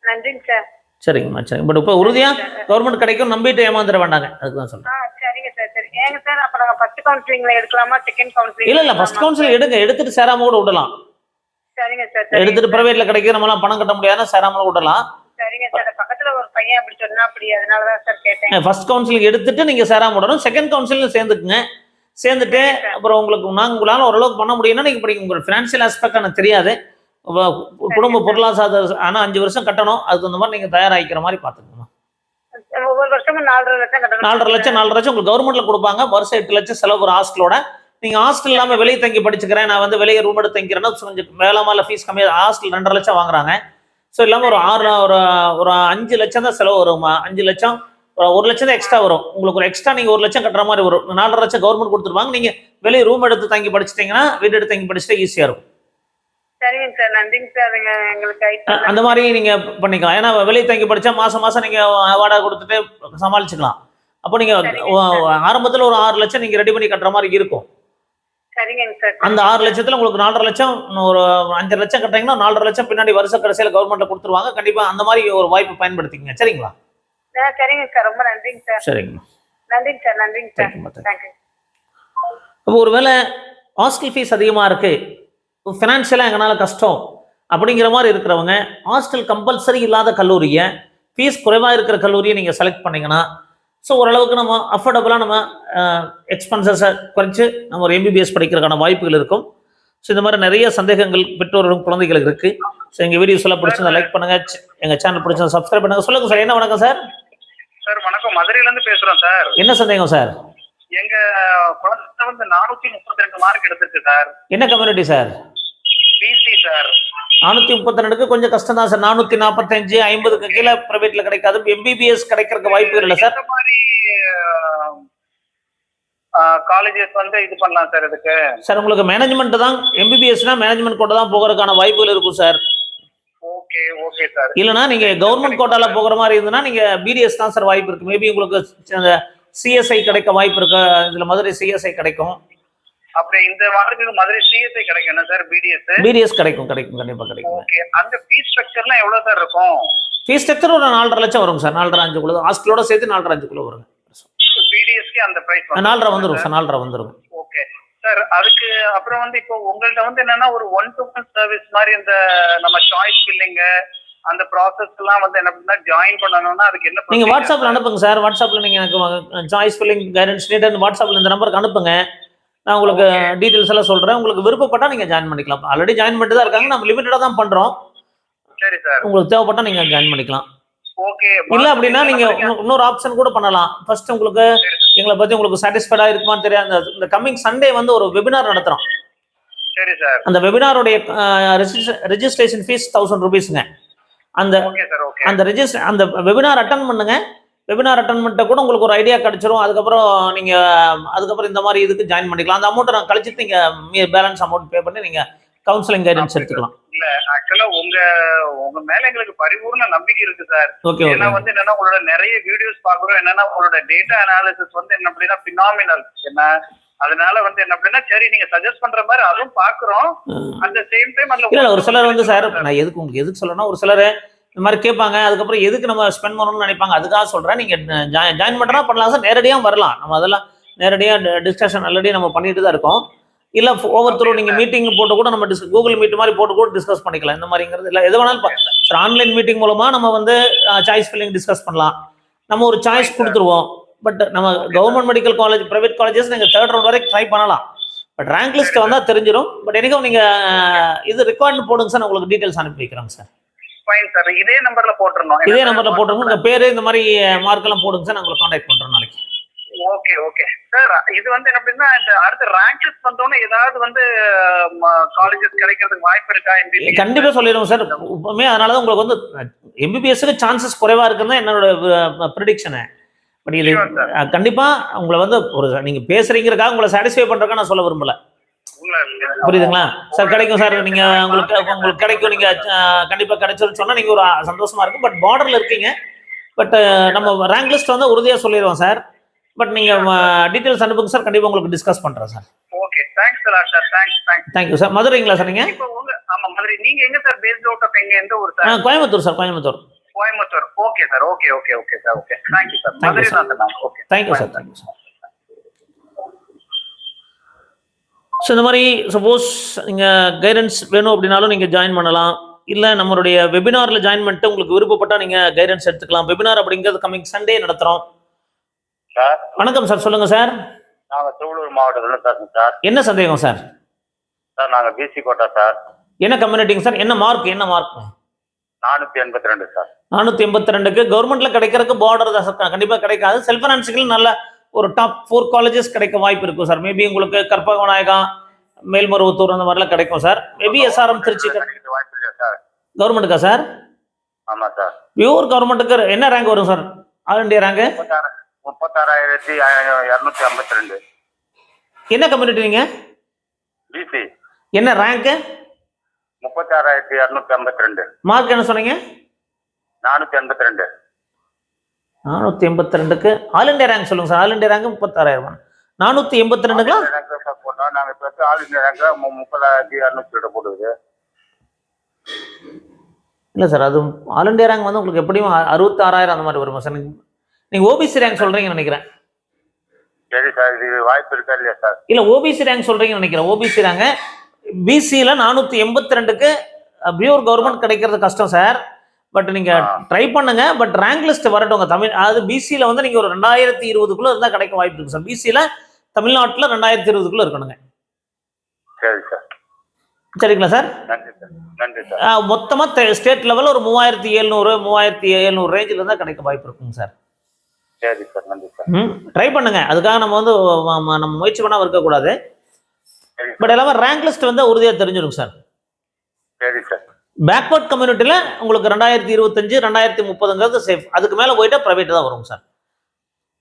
[SPEAKER 3] நன்றிங்க சார்.
[SPEAKER 1] சரிங்கம்மா, சரி. பட் இப்போ உறுதியா கவர்மெண்ட் கிடைக்கும் நம்பிட்டு ஏமாந்துட வேண்டாங்க, அதுதான் சொல்றேன்.
[SPEAKER 3] சரிங்க சார், சரி. ஏங்க சார், அப்ப நாங்க ஃபர்ஸ்ட் கவுன்சிலிங்ல எடுக்கலாமா, செகண்ட் கவுன்சிலிங்?
[SPEAKER 1] இல்ல ஃபர்ஸ்ட் கவுன்சிலிங் எடுத்துட்டு சேராம கூட விடலாம்.
[SPEAKER 3] சரிங்க சார்.
[SPEAKER 1] எடுத்துட்டு பிரைவேட்ல கிடைக்கிற நம்மளாம் பணம் கட்ட முடியாதுன்னா சேராம விடலாம்.
[SPEAKER 3] சரிங்க சார். பக்கத்துல ஒரு பையன் அப்படி சொன்னா, அப்படி அதனாலதான் சார் கேட்டேன்.
[SPEAKER 1] ஃபர்ஸ்ட் கவுன்சிலிங் எடுத்துட்டு நீங்க சேராம விடணும். செகண்ட் கவுன்சிலிங் சேர்ந்துக்குங்க. சேர்ந்துட்டு அப்புறம் உங்களால ஓரளவுக்கு பண்ண முடியும்னா நீங்க படிக்க. உங்களுக்கு ஃபினான்ஷியல் ஆஸ்பெக்ட் எனக்கு தெரியாது, குடும்ப பொருளாதார, ஆனா 5 வருஷம் கட்டணும். அதுக்கு அந்த மாதிரி நீங்க தயாராகிக்கிற மாதிரி பாத்துக்கணும்.
[SPEAKER 3] ஒவ்வொரு வருஷமும் 4.5 லட்சம் கட்டணும்.
[SPEAKER 1] 4.5 லட்சம் உங்களுக்கு கவர்மெண்ட்ல கொடுப்பாங்க. வருஷம் 8 லட்சம் செலவு ஒரு ஹாஸ்டலோட. நீங்க ஹாஸ்டல் இல்லாம வெளியே தங்கி படிச்சுக்கிறேன், நான் வந்து வெளியே ரூம் எடுத்து தங்கிக்கிறேன்னா கொஞ்சம் வேலைமால ஃபீஸ் கம்மியாக. ஹாஸ்டல் 2.5 லட்சம் வாங்குறாங்க. ஸோ இல்லாமல் ஒரு ஒரு 5 லட்சம் தான் செலவு வருமா, 5 லட்சம் 1 லட்சம் தான் எக்ஸ்ட்ரா வரும் உங்களுக்கு. ஒரு எக்ஸ்ட்ரா நீங்கள் 1 லட்சம் கட்டுற மாதிரி வரும். 4.5 லட்சம் கவர்மெண்ட் கொடுத்துருவாங்க. நீங்கள் வெளியே ரூம் எடுத்து தங்கி படிச்சிட்டிங்கன்னா, வீடு எடுத்து தங்கி படிச்சுட்டா ஈஸியாக இருக்கும்.
[SPEAKER 3] சரிங்க சார், நன்றிங்க சார். எங்களுக்கு
[SPEAKER 1] அந்த மாதிரி நீங்கள் பண்ணிக்கலாம். ஏன்னா வெளியே தங்கி படித்தா மாதம் மாதம் நீங்கள் வாடகை கொடுத்துட்டு சமாளிச்சுக்கலாம். அப்போ நீங்கள் ஆரம்பத்தில் ஒரு 6 லட்சம் நீங்கள் ரெடி பண்ணி கட்டுற மாதிரி இருக்கும்.
[SPEAKER 3] சரிங்க சார்.
[SPEAKER 1] அந்த 6 லட்சத்தில் உங்களுக்கு 4.5 லட்சம், ஒரு 5 லட்சம் கட்டுறீங்கன்னா 4.5 லட்சம் பின்னாடி வருஷ கடைசியில் கவர்மெண்ட்டில் கொடுத்துருவாங்க. கண்டிப்பாக அந்த மாதிரி ஒரு வாய்ப்பு பயன்படுத்திக்கங்க. சரிங்களா?
[SPEAKER 3] சரிங்க சார், ரொம்ப நன்றிங்க சார்.
[SPEAKER 1] சரிங்க,
[SPEAKER 3] நன்றிங்க சார். நன்றிங்க சார். தேங்க்யூ.
[SPEAKER 1] இப்போ ஒருவேளை ஹாஸ்டல் ஃபீஸ் அதிகமாக இருக்குது, ஃபினான்ஷியலாக எங்களால் கஷ்டம் அப்படிங்கிற மாதிரி இருக்கிறவங்க, ஹாஸ்டல் கம்பல்சரி இல்லாத கல்லூரியை, ஃபீஸ் குறைவாக இருக்கிற கல்லூரியை நீங்கள் செலக்ட் பண்ணிங்கன்னா, ஸோ ஓரளவுக்கு நம்ம அஃபோர்டபுளாக நம்ம எக்ஸ்பென்சஸை குறைச்சி நம்ம ஒரு MBBS படிக்கிறதுக்கான வாய்ப்புகள் இருக்கும். ஸோ இந்த மாதிரி நிறைய சந்தேகங்கள் பெற்றோர்களும் குழந்தைகளுக்கு இருக்குது. ஸோ எங்கள் வீடியோஸ் எல்லாம் பிடிச்சிருந்தா லைக் பண்ணுங்கள், எங்கள் சேனல் பிடிச்சதை சப்ஸ்கிரைப் பண்ணுங்கள். சொல்லுங்கள் சார். என்ன வணக்கம் சார்?
[SPEAKER 2] சார் வணக்கம், மதுரையிலேருந்து பேசுகிறோம் சார்.
[SPEAKER 1] என்ன சந்தேகம் சார்?
[SPEAKER 2] எங்க குழந்தை வந்து 432 மார்க் எடுத்திருக்கு சார்.
[SPEAKER 1] என்ன கம்யூனிட்டி சார்?
[SPEAKER 2] BC sir.
[SPEAKER 1] 432க்கு கொஞ்சம் கஷ்டம் தான் சார். 445, 50க்கு கீழே பிரைவேட்ல கிடைக்காது. MBBS கிடைக்கிறதுக்கு வாய்ப்புகள் இல்லை சார்.
[SPEAKER 2] இந்த மாதிரி காலேஜஸ் வந்து இது பண்ணலாம் சார். இதுக்கு
[SPEAKER 1] சார் உங்களுக்கு மேனேஜ்மெண்ட் தான், MBBSனா மேனேஜ்மெண்ட் கோட்டா தான் போகிறதுக்கான வாய்ப்புகள் இருக்கும் சார்.
[SPEAKER 2] Okay okay sir.
[SPEAKER 1] இல்லைனா நீங்க கவர்மெண்ட் கோட்டால போகிற மாதிரி இருந்ததுன்னா நீங்க BDS தான் சார் வாய்ப்பு இருக்கு. மேபி உங்களுக்கு அந்த CSI கிடைக்க வாய்ப்பு இருக்கு. இதுல மதுரை CSI கிடைக்கும்.
[SPEAKER 2] அப்படி இந்த வாரத்துக்கு மதுரை CSI கிடைக்கும் சார். BDS
[SPEAKER 1] கிடைக்கும் கண்டிப்பா கிடைக்கும்.
[SPEAKER 2] ஓகே. அந்த ஃபீஸ் ஸ்ட்ரக்சர்லாம் எவ்வளவு சார் இருக்கும்?
[SPEAKER 1] ஃபீஸ் ஸ்ட்ரக்சர் ஒரு 4.5 லட்சம் வரும் சார். 4.5 குள்ள ஹாஸ்டலோட சேர்த்து 4.5 குள்ள வரும்.
[SPEAKER 2] BDSக்கு அந்த பிரைஸ்
[SPEAKER 1] 4.5 வந்துரும் சார். 4.5 வந்துரும்.
[SPEAKER 2] Okay sir. அதுக்கு அப்புறம் வந்து இப்போ உங்கள்ட்ட வந்து என்னன்னா ஒரு 1-to-1 சர்வீஸ் மாதிரி இந்த நம்ம சாய்ஸ் ஃபில்லிங் அந்த ப்ராசஸ்லாம் வந்து என்ன பண்ணா ஜாயின் பண்ணனும்னா அதுக்கு என்ன
[SPEAKER 1] நீங்க வாட்ஸ்அப்ல அனுப்புங்க சார். வாட்ஸ்அப்ல நீங்க எனக்கு சாய்ஸ் ஃபில்லிங் கைடன்ஸ் நீட் வாட்ஸ்அப்ல இந்த நம்பருக்கு அனுப்புங்க. நான் உங்களுக்கு டீடைல்ஸ் எல்லாம் சொல்றேன். உங்களுக்கு விருப்பப்பட்டா நீங்க ஜாயின் பண்ணிக்கலாம். ஆல்ரெடி ஜாயின் பண்ணிட்டு தான் இருக்காங்க. நம்ம லிமிட்டடா தான் பண்றோம்.
[SPEAKER 2] சரி சார்.
[SPEAKER 1] உங்களுக்கு தேவைப்பட்டா நீங்க ஜாயின் பண்ணிக்கலாம்.
[SPEAKER 2] ஓகே.
[SPEAKER 1] இல்ல அப்படின்னா நீங்க இன்னொரு ஆப்ஷன் கூட பண்ணலாம். ஃபர்ஸ்ட் உங்களுக்கு எங்களை பத்தி உங்களுக்கு சாட்டிஸ்ஃபைடா இருக்குமான்னு தெரியாது. இந்த கமிங் சண்டே வந்து ஒரு வெபினார் நடத்துறோம்.
[SPEAKER 2] சரி சார்.
[SPEAKER 1] அந்த வெபினாரோட ரெஜிஸ்ட்ரேஷன் ஃபீஸ் 1000 ரூபீஸ்ங்க. அந்த அந்த வெபினார் அட்டன் பண்ணுங்க. வெபினார் அட்டன் பண்ணிட்ட கூட உங்களுக்கு ஒரு ஐடியா கிடைச்சிரும். அதுக்கப்புறம் இந்த மாதிரி இதுக்கு ஜாயின் பண்ணிக்கலாம். அந்த அமௌண்ட்டை நான் கழிச்சிட்டு நீங்க பேலன்ஸ் அமௌண்ட் பே பண்ணி நீங்க கவுன்சிலிங் கைடன்ஸ் எடுத்துக்கலாம்.
[SPEAKER 2] இல்ல ஆக்சுவலா உங்க மேல எங்களுக்கு பரிபூர்ண நம்பிக்கை இருக்கு சார்.
[SPEAKER 1] ஓகே.
[SPEAKER 2] ஏன்னா வந்து என்னன்னா உங்களோட நிறைய வீடியோஸ் பாக்குறோம். என்னன்னா உங்களோட டேட்டா அனாலிசிஸ் வந்து என்ன அப்படின்னா பினாமினல். என்ன அதனால வந்து என்ன அப்படின்னா சரி நீங்க சஜஸ்ட் பண்ற மாதிரி அதுவும் பாக்குறோம். அந்த சேம் டைம்
[SPEAKER 1] இல்ல ஒரு சிலர் வந்து சார் நான் எதுக்கு சொல்லணும், ஒரு சிலர் இந்த மாதிரி கேட்பாங்க. அதுக்கப்புறம் எதுக்கு நம்ம ஸ்பெண்ட் பண்ணணும்னு நினைப்பாங்க. அதுக்காக சொல்றேன். நீங்க ஜாயின் பண்றா பண்ணலாம் சார். நேரடியாக வரலாம். நம்ம அதெல்லாம் நேரடியாக டிஸ்கஷன் ஆல்ரெடி நம்ம பண்ணிட்டு தான் இருக்கோம். இல்ல ஒவ்வொருத்தரும் நீங்க மீட்டிங் போட்டு கூட நம்ம கூகுள் மீட் மாதிரி போட்டு கூட டிஸ்கஸ் பண்ணிக்கலாம். இந்த மாதிரிங்கிறது இல்லை, எது வேணாலும் சார். ஆன்லைன் மீட்டிங் மூலமா நம்ம வந்து சாய்ஸ் ஃபில்லிங் டிஸ்கஸ் பண்ணலாம். நம்ம ஒரு சாய்ஸ் கொடுத்துருவோம். பட் நம்ம government medical college, private colleges நீங்க 3rd ரவுண்ட் வரைக்கும் ட்ரை பண்ணலாம். பட் ரேங்க் லிஸ்ட் வந்தா தெரிஞ்சிடும். பட் எனக்கும் நீங்க இது ரெக்கார்ட் போடுங்க சார். நான் உங்களுக்கு டீடைல்ஸ் அனுப்பி வைக்கிறேன் சார்.
[SPEAKER 2] Fine sir. இதே நம்பர்ல போட்டுறணும்.
[SPEAKER 1] இதே நம்பர்ல போட்டுருங்க. உங்க பேரு இந்த மாதிரி மார்க் எல்லாம் போடுங்க சார். நான் உங்களுக்கு கான்டாக்ட் பண்றேன் நாளைக்கு.
[SPEAKER 2] Okay okay sir. இது வந்து என்ன அப்படின்னா இந்த அடுத்த ரேங்க் லிஸ்ட் வந்தோடனே ஏதாவது வந்து காலேஜஸ் கிடைக்கிறதுக்கு வாய்ப்பு இருக்கா?
[SPEAKER 1] கண்டிப்பா சொல்லிடுவோம் சார். இப்பவுமே அதனாலதான் உங்களுக்கு வந்து MBBSக்கு சான்சஸ் குறைவா இருக்குன்னு தான் என்னோட ப்ரெடிக்ஷனு. பட் இது கண்டிப்பா உங்களை வந்து ஒரு நீங்க பேசுறீங்கிறதுக்காக உங்களை சாட்டிஸ்ஃபை பண்றதுக்காக நான் சொல்ல விரும்பல. புரியுதுங்களா சார்? கிடைக்கும் சார். நீங்க உங்களுக்கு கிடைக்கும். நீங்க கண்டிப்பா கிடைச்சிருன்னு சொன்னா நீங்க ஒரு சந்தோஷமா இருக்கும். பட் பார்டர்ல இருக்கீங்க. பட் நம்ம ரேங்க் லிஸ்ட் வந்து உறுதியா சொல்லிடுவோம் சார். பட் நீங்க டீடைல்ஸ் அனுப்புங்க சார். கண்டிப்பா உங்களுக்கு டிஸ்கஸ் பண்றேன் sir.
[SPEAKER 2] Okay. Thanks sir.
[SPEAKER 1] Thank you sir. மதுரைங்களா சார் நீங்க?
[SPEAKER 2] ஆமா மதுரை. நீங்க எங்க சார் பேஸ்ட் அவுட் ஆஃப் எந்த ஊர் sir?
[SPEAKER 1] Coimbatore sir. Coimbatore.
[SPEAKER 2] Okay sir. Okay sir. Okay. Thank you sir. Madurai தான் sir. Okay.
[SPEAKER 1] Thank you sir. So இந்த மாதிரி சப்போஸ் நீங்கள் கைடன்ஸ் வேணும் அப்படின்னாலும் நீங்கள் ஜாயின் பண்ணலாம். இல்லை நம்மளுடைய வெபினாரில் ஜாயின் பண்ணிட்டு உங்களுக்கு விருப்பப்பட்டால் நீங்கள் கைடன்ஸ் எடுத்துக்கலாம். வெபினார் அப்படிங்கிறது கமிங் சண்டே நடத்துகிறோம்
[SPEAKER 2] சார்.
[SPEAKER 1] வணக்கம் சார். சொல்லுங்கள் சார்.
[SPEAKER 2] நாங்கள் திருவள்ளூர் மாவட்டத்தில் பேசுகிறோம் சார்.
[SPEAKER 1] என்ன சந்தேகம் சார்?
[SPEAKER 2] சார் நாங்கள் BC கோட்டா சார்.
[SPEAKER 1] என்ன கம்யூனிட்டிங்க சார்? என்ன மார்க்?
[SPEAKER 2] 482 சார்.
[SPEAKER 1] 482க்கு கவர்மெண்ட்டில் கிடைக்கிறதுக்கு பார்டர் தான் கண்டிப்பாக கிடைக்காது. செல்ஃப் ஃபைனான்சிக்கல் நல்ல ஒரு டாப் 4 காலேஜஸ் கிடைக்க வாய்ப்பு இருக்கும் சார். மேபி உங்களுக்கு கற்பக விநாயகம், மேல்மருவத்தூர் அந்த மாதிரிலாம் கிடைக்கும் சார். மேபி SRM திருச்சி கவர்மெண்ட்டுக்கா சார்?
[SPEAKER 2] ஆமா சார்.
[SPEAKER 1] பியூர் கவர்மெண்ட்டுக்கு என்ன ரேங்க் வரும் சார்? All India rank
[SPEAKER 2] 36,252.
[SPEAKER 1] என்ன கம்யூனிட்டி நீங்கள்?
[SPEAKER 2] பிசி.
[SPEAKER 1] என்ன ரேங்க்கு?
[SPEAKER 2] 36,252.
[SPEAKER 1] மார்க் என்ன சொன்னீங்க?
[SPEAKER 2] 482.
[SPEAKER 1] 482க்கு ஆல் இண்டியா ரேங்க் சொல்லுங்கள் சார். All India rank 36,000. 482ங்களா?
[SPEAKER 2] போட்டோம் நாங்கள் இப்போ ஆல் இந்தியா ரேங்க் 30,202 போடுது.
[SPEAKER 1] இல்லை சார், அது ஆல் இண்டியா ரேங்க் வந்து உங்களுக்கு எப்படியும் 66,000 அந்த மாதிரி வருமா சார்? நீங்கள் ஓபிசி ரேங்க் சொல்கிறீங்கன்னு நினைக்கிறேன்.
[SPEAKER 2] சரி சார், இது வாய்ப்பு இருக்கா இல்லையா சார்?
[SPEAKER 1] இல்லை, ஓபிசி ரேங்க் சொல்கிறீங்கன்னு நினைக்கிறேன். ஓபிசி ரேங்க் பிசியில் 482க்கு பியூர் கவர்மெண்ட் கிடைக்கிறது கஷ்டம் சார். பட் நீங்கள் ட்ரை பண்ணுங்க. பட் ரேங்க் லிஸ்ட் வரட்டும் தமிழ். அதாவது பிசியில் வந்து நீங்கள் ஒரு 2020க்குள்ளே இருந்தால் கிடைக்க வாய்ப்பு இருக்குது சார். பிசியில் தமிழ்நாட்டில் 2020க்குள்ளே இருக்கணுங்க.
[SPEAKER 2] சரி சார்.
[SPEAKER 1] சரிங்களா சார்?
[SPEAKER 2] நன்றி சார். நன்றி சார்.
[SPEAKER 1] மொத்தமாக ஸ்டேட் லெவலில் ஒரு 3700 3700 ரேஞ்சில் இருந்தால் கிடைக்க வாய்ப்பு இருக்குங்க சார்.
[SPEAKER 2] சரி சார். நன்றி சார்.
[SPEAKER 1] ட்ரை பண்ணுங்க. அதுக்காக நம்ம வந்து நம்ம முயற்சி பண்ணாமல் இருக்கக்கூடாது. பட் எல்லாமே ரேங்க் லிஸ்ட் வந்து உறுதியாக தெரிஞ்சிடும் சார்.
[SPEAKER 2] சரி சார்.
[SPEAKER 1] பேக்வர்ட் கம்யூனிட்டியில் உங்களுக்கு 2025 2030ங்கிறது சேஃப். அதுக்கு மேலே போயிட்டா ப்ரைவேட் தான் வரும் சார்.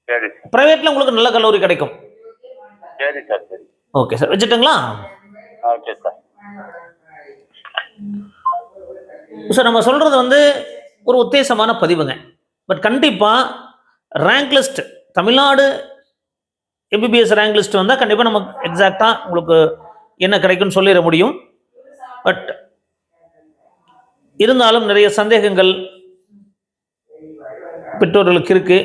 [SPEAKER 2] சரி.
[SPEAKER 1] ப்ரைவேட்டில் உங்களுக்கு நல்ல கல்லூரி கிடைக்கும்.
[SPEAKER 2] சரி சார். சரி.
[SPEAKER 1] ஓகே சார், வச்சுட்டுங்களா?
[SPEAKER 2] Okay sir.
[SPEAKER 1] சார், நம்ம சொல்கிறது வந்து ஒரு உத்தேசமான பதிவுங்க. பட் கண்டிப்பாக rank list Tamil Nadu MBBS rank list வந்தால் கண்டிப்பாக நம்ம எக்ஸாக்டாக உங்களுக்கு என்ன கிடைக்கும்னு சொல்லிட முடியும். பட் இருந்தாலும் நிறைய சந்தேகங்கள் பெற்றோர்களுக்கு இருக்கு.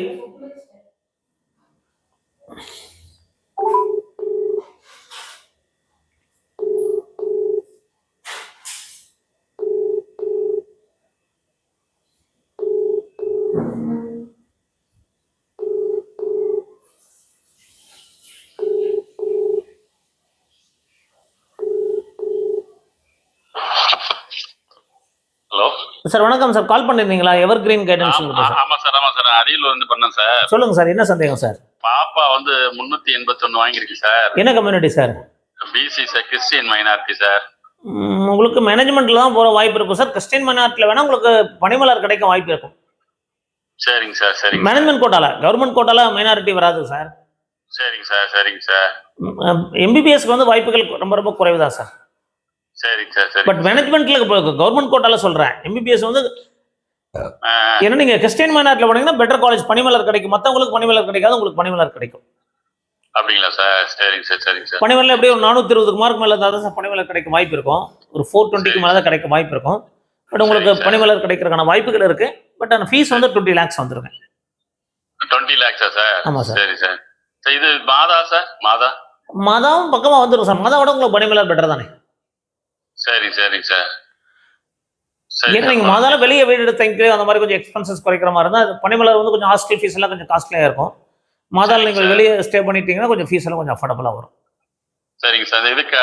[SPEAKER 4] ஹலோ
[SPEAKER 1] சார், வணக்கம் சார். கால் பண்ணிருந்தீங்களா? Ever green guidance.
[SPEAKER 4] ஆமா சார். அரியலூர் வந்து பண்ணேன் சார்.
[SPEAKER 1] சொல்லுங்க சார், என்ன சந்தேகம் சார்?
[SPEAKER 4] பாப்பா வந்து 381 வாங்கியிருக்கு சார்.
[SPEAKER 1] என்ன community sir?
[SPEAKER 4] BC sir, Christian minority sir.
[SPEAKER 1] உங்களுக்கு மேனேஜ்மெண்ட்ல தான் போற வாய்ப்பு இருக்கும் சார். கிறிஸ்டியன் மைனாரிட்டியில் வேணா உங்களுக்கு பணிமலர் கிடைக்க வாய்ப்பு இருக்கும்.
[SPEAKER 4] சரிங்க சார். சரிங்க.
[SPEAKER 1] மேனேஜ்மெண்ட் கோட்டால, கவர்மெண்ட் கோட்டால மைனாரிட்டி வராது சார்.
[SPEAKER 4] சரிங்க சார். சரிங்க சார்.
[SPEAKER 1] எம்பிபிஎஸ்க்கு வந்து வாய்ப்புகள் ரொம்ப ரொம்ப குறைவு தான் சார்.
[SPEAKER 4] சரிங்க சார். சரி.
[SPEAKER 1] பட் மேனேஜ்மெண்ட்ல கவர்மெண்ட் கோட்டால சொல்றேன். எம்பிபிஎஸ் வந்து ஏன்னா நீங்க கிறிஸ்டியன் மைனாரிட்டியில் போனீங்கன்னா பெட்டர் காலேஜ் பணிமலர் கிடைக்கும். மற்றவங்களுக்கு பணிமலர் கிடைக்காது, உங்களுக்கு பணிமலர் கிடைக்கும்.
[SPEAKER 4] அப்படிங்களா சார்? சரிங்க சார். சரிங்க சார்.
[SPEAKER 1] பணிமலர் எப்படி ஒரு 420 மார்க் மேல இருந்தால் தான் பணிமலர் கிடைக்க வாய்ப்பு இருக்கும். ஒரு 420க்கு மேலே தான் கிடைக்க வாய்ப்பு இருக்கும். பட் உங்களுக்கு பணிமலர் கிடைக்கிறதுக்கான வாய்ப்புகள் இருக்கு. பட் அந்த ஃபீஸ் வந்து 20 lakhs வந்துருங்க.
[SPEAKER 4] 20 lakhs சார்?
[SPEAKER 1] ஆமா சார்.
[SPEAKER 4] சரி சார். இது மாதா சார்?
[SPEAKER 1] மாதாவும் பக்கமா வந்துடும் சார். மாதாவோட உங்களுக்கு பணிமலர் பெட்டர் தானே.
[SPEAKER 4] சரி. சரிங்க சார்.
[SPEAKER 1] ஏன்னா நீங்க மாதால வெளியே வீடு எடுத்து அந்த மாதிரி கொஞ்சம் எக்ஸ்பென்சஸ் குறைக்கிற மாதிரி இருந்தால் பணிமலர் வந்து கொஞ்சம் ஹாஸ்டல் ஃபீஸ் எல்லாம் கொஞ்சம் காஸ்ட்லியாக இருக்கும். மாதால நீங்கள் வெளியே ஸ்டே பண்ணிட்டீங்கன்னா கொஞ்சம் ஃபீஸ் எல்லாம் கொஞ்சம் அஃபோர்டபுளாக வரும்.
[SPEAKER 4] சரிங்க சார். இதுக்கு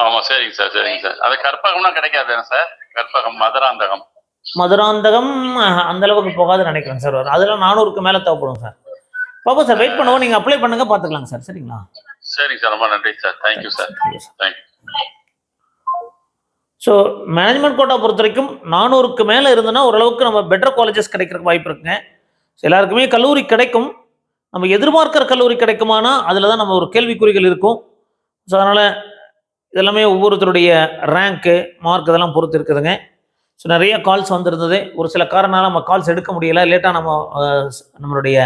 [SPEAKER 4] ஆமா. சரிங்க சார். சரிங்க சார். அது கற்பகம்னா கிடைக்காது சார்? கற்பகம்
[SPEAKER 1] மதுராந்தகம் அந்த அளவுக்கு போகாதுன்னு நினைக்கிறேன் சார். அதெல்லாம் 400க்கு மேலே தேவைப்படும் சார். பாப்பா சார், வெயிட் பண்ணுவோம். நீங்கள் அப்ளை பண்ணுங்க, பார்த்துக்கலாங்க சார். சரிங்களா?
[SPEAKER 4] சரிங்க சார். ரொம்ப நன்றி sir. Thank you sir. Thank you.
[SPEAKER 1] So management quota பொறுத்த வரைக்கும் 400க்கு மேலே இருந்ததுன்னா ஓரளவுக்கு நம்ம பெட்டர் காலேஜஸ் கிடைக்கிறதுக்கு வாய்ப்பு இருக்குங்க. எல்லாருக்குமே கல்லூரி கிடைக்கும். நம்ம எதிர்பார்க்கிற கல்லூரி கிடைக்குமானா அதில் தான் நம்ம ஒரு கேள்விக்குறிகள் இருக்கும். ஸோ அதனால் இதெல்லாமே ஒவ்வொருத்தருடைய ரேங்க்கு மார்க் இதெல்லாம் பொறுத்து இருக்குதுங்க. ஸோ நிறைய கால்ஸ் வந்துருந்தது. ஒரு சில காரணம் நம்ம கால்ஸ் எடுக்க முடியலை. லேட்டாக நம்மளுடைய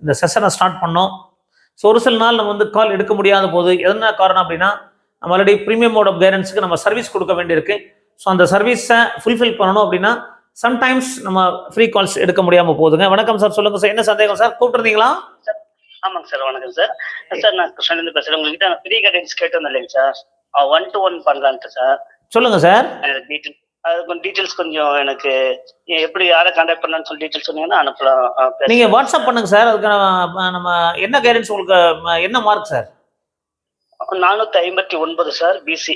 [SPEAKER 1] இந்த செஷனை ஸ்டார்ட் பண்ணோம். ஸோ ஒரு சில நாள் நம்ம வந்து கால் எடுக்க முடியாத போது என்ன காரணம் அப்படின்னா, நம்ம ஆல்ரெடி ப்ரீமியம் மோட் ஆஃப் கைடன்ஸுக்கு நம்ம சர்வீஸ் கொடுக்க வேண்டியிருக்கு. ஸோ அந்த சர்வீஸை ஃபுல்ஃபில் பண்ணணும் அப்படின்னா சம்டைம்ஸ் நம்ம ஃப்ரீ கால்ஸ் எடுக்க முடியாமல் போகுதுங்க. வணக்கம் சார், சொல்லுங்கள் சார், என்ன சந்தேகம் சார்? கூப்பிட்டுருந்தீங்களா?
[SPEAKER 5] ஆமாங்க சார். வணக்கம் சார். சார் நான் கிருஷ்ணன் பேசுகிறேன். உங்ககிட்ட நான் ஃப்ரீ கைடன்ஸ் கேட்டிருந்தேன் இல்லைங்க சார், 1-to-1 பண்ணலான்ட்டு சார்.
[SPEAKER 1] சொல்லுங்கள் சார்.
[SPEAKER 5] டீட்டெயில் அது கொஞ்சம் டீட்டெயில்ஸ் கொஞ்சம் எனக்கு எப்படி யாரை கான்டாக்ட் பண்ணலான்னு சொல்லி டீட்டெயில்ஸ் சொன்னீங்கன்னா அனுப்பலாம்.
[SPEAKER 1] நீங்கள் வாட்ஸ்அப் பண்ணுங்க சார். அதுக்கு நம்ம என்ன கைடன்ஸ் உங்களுக்கு என்ன மார்க் சார்?
[SPEAKER 5] 459 சார். பிசி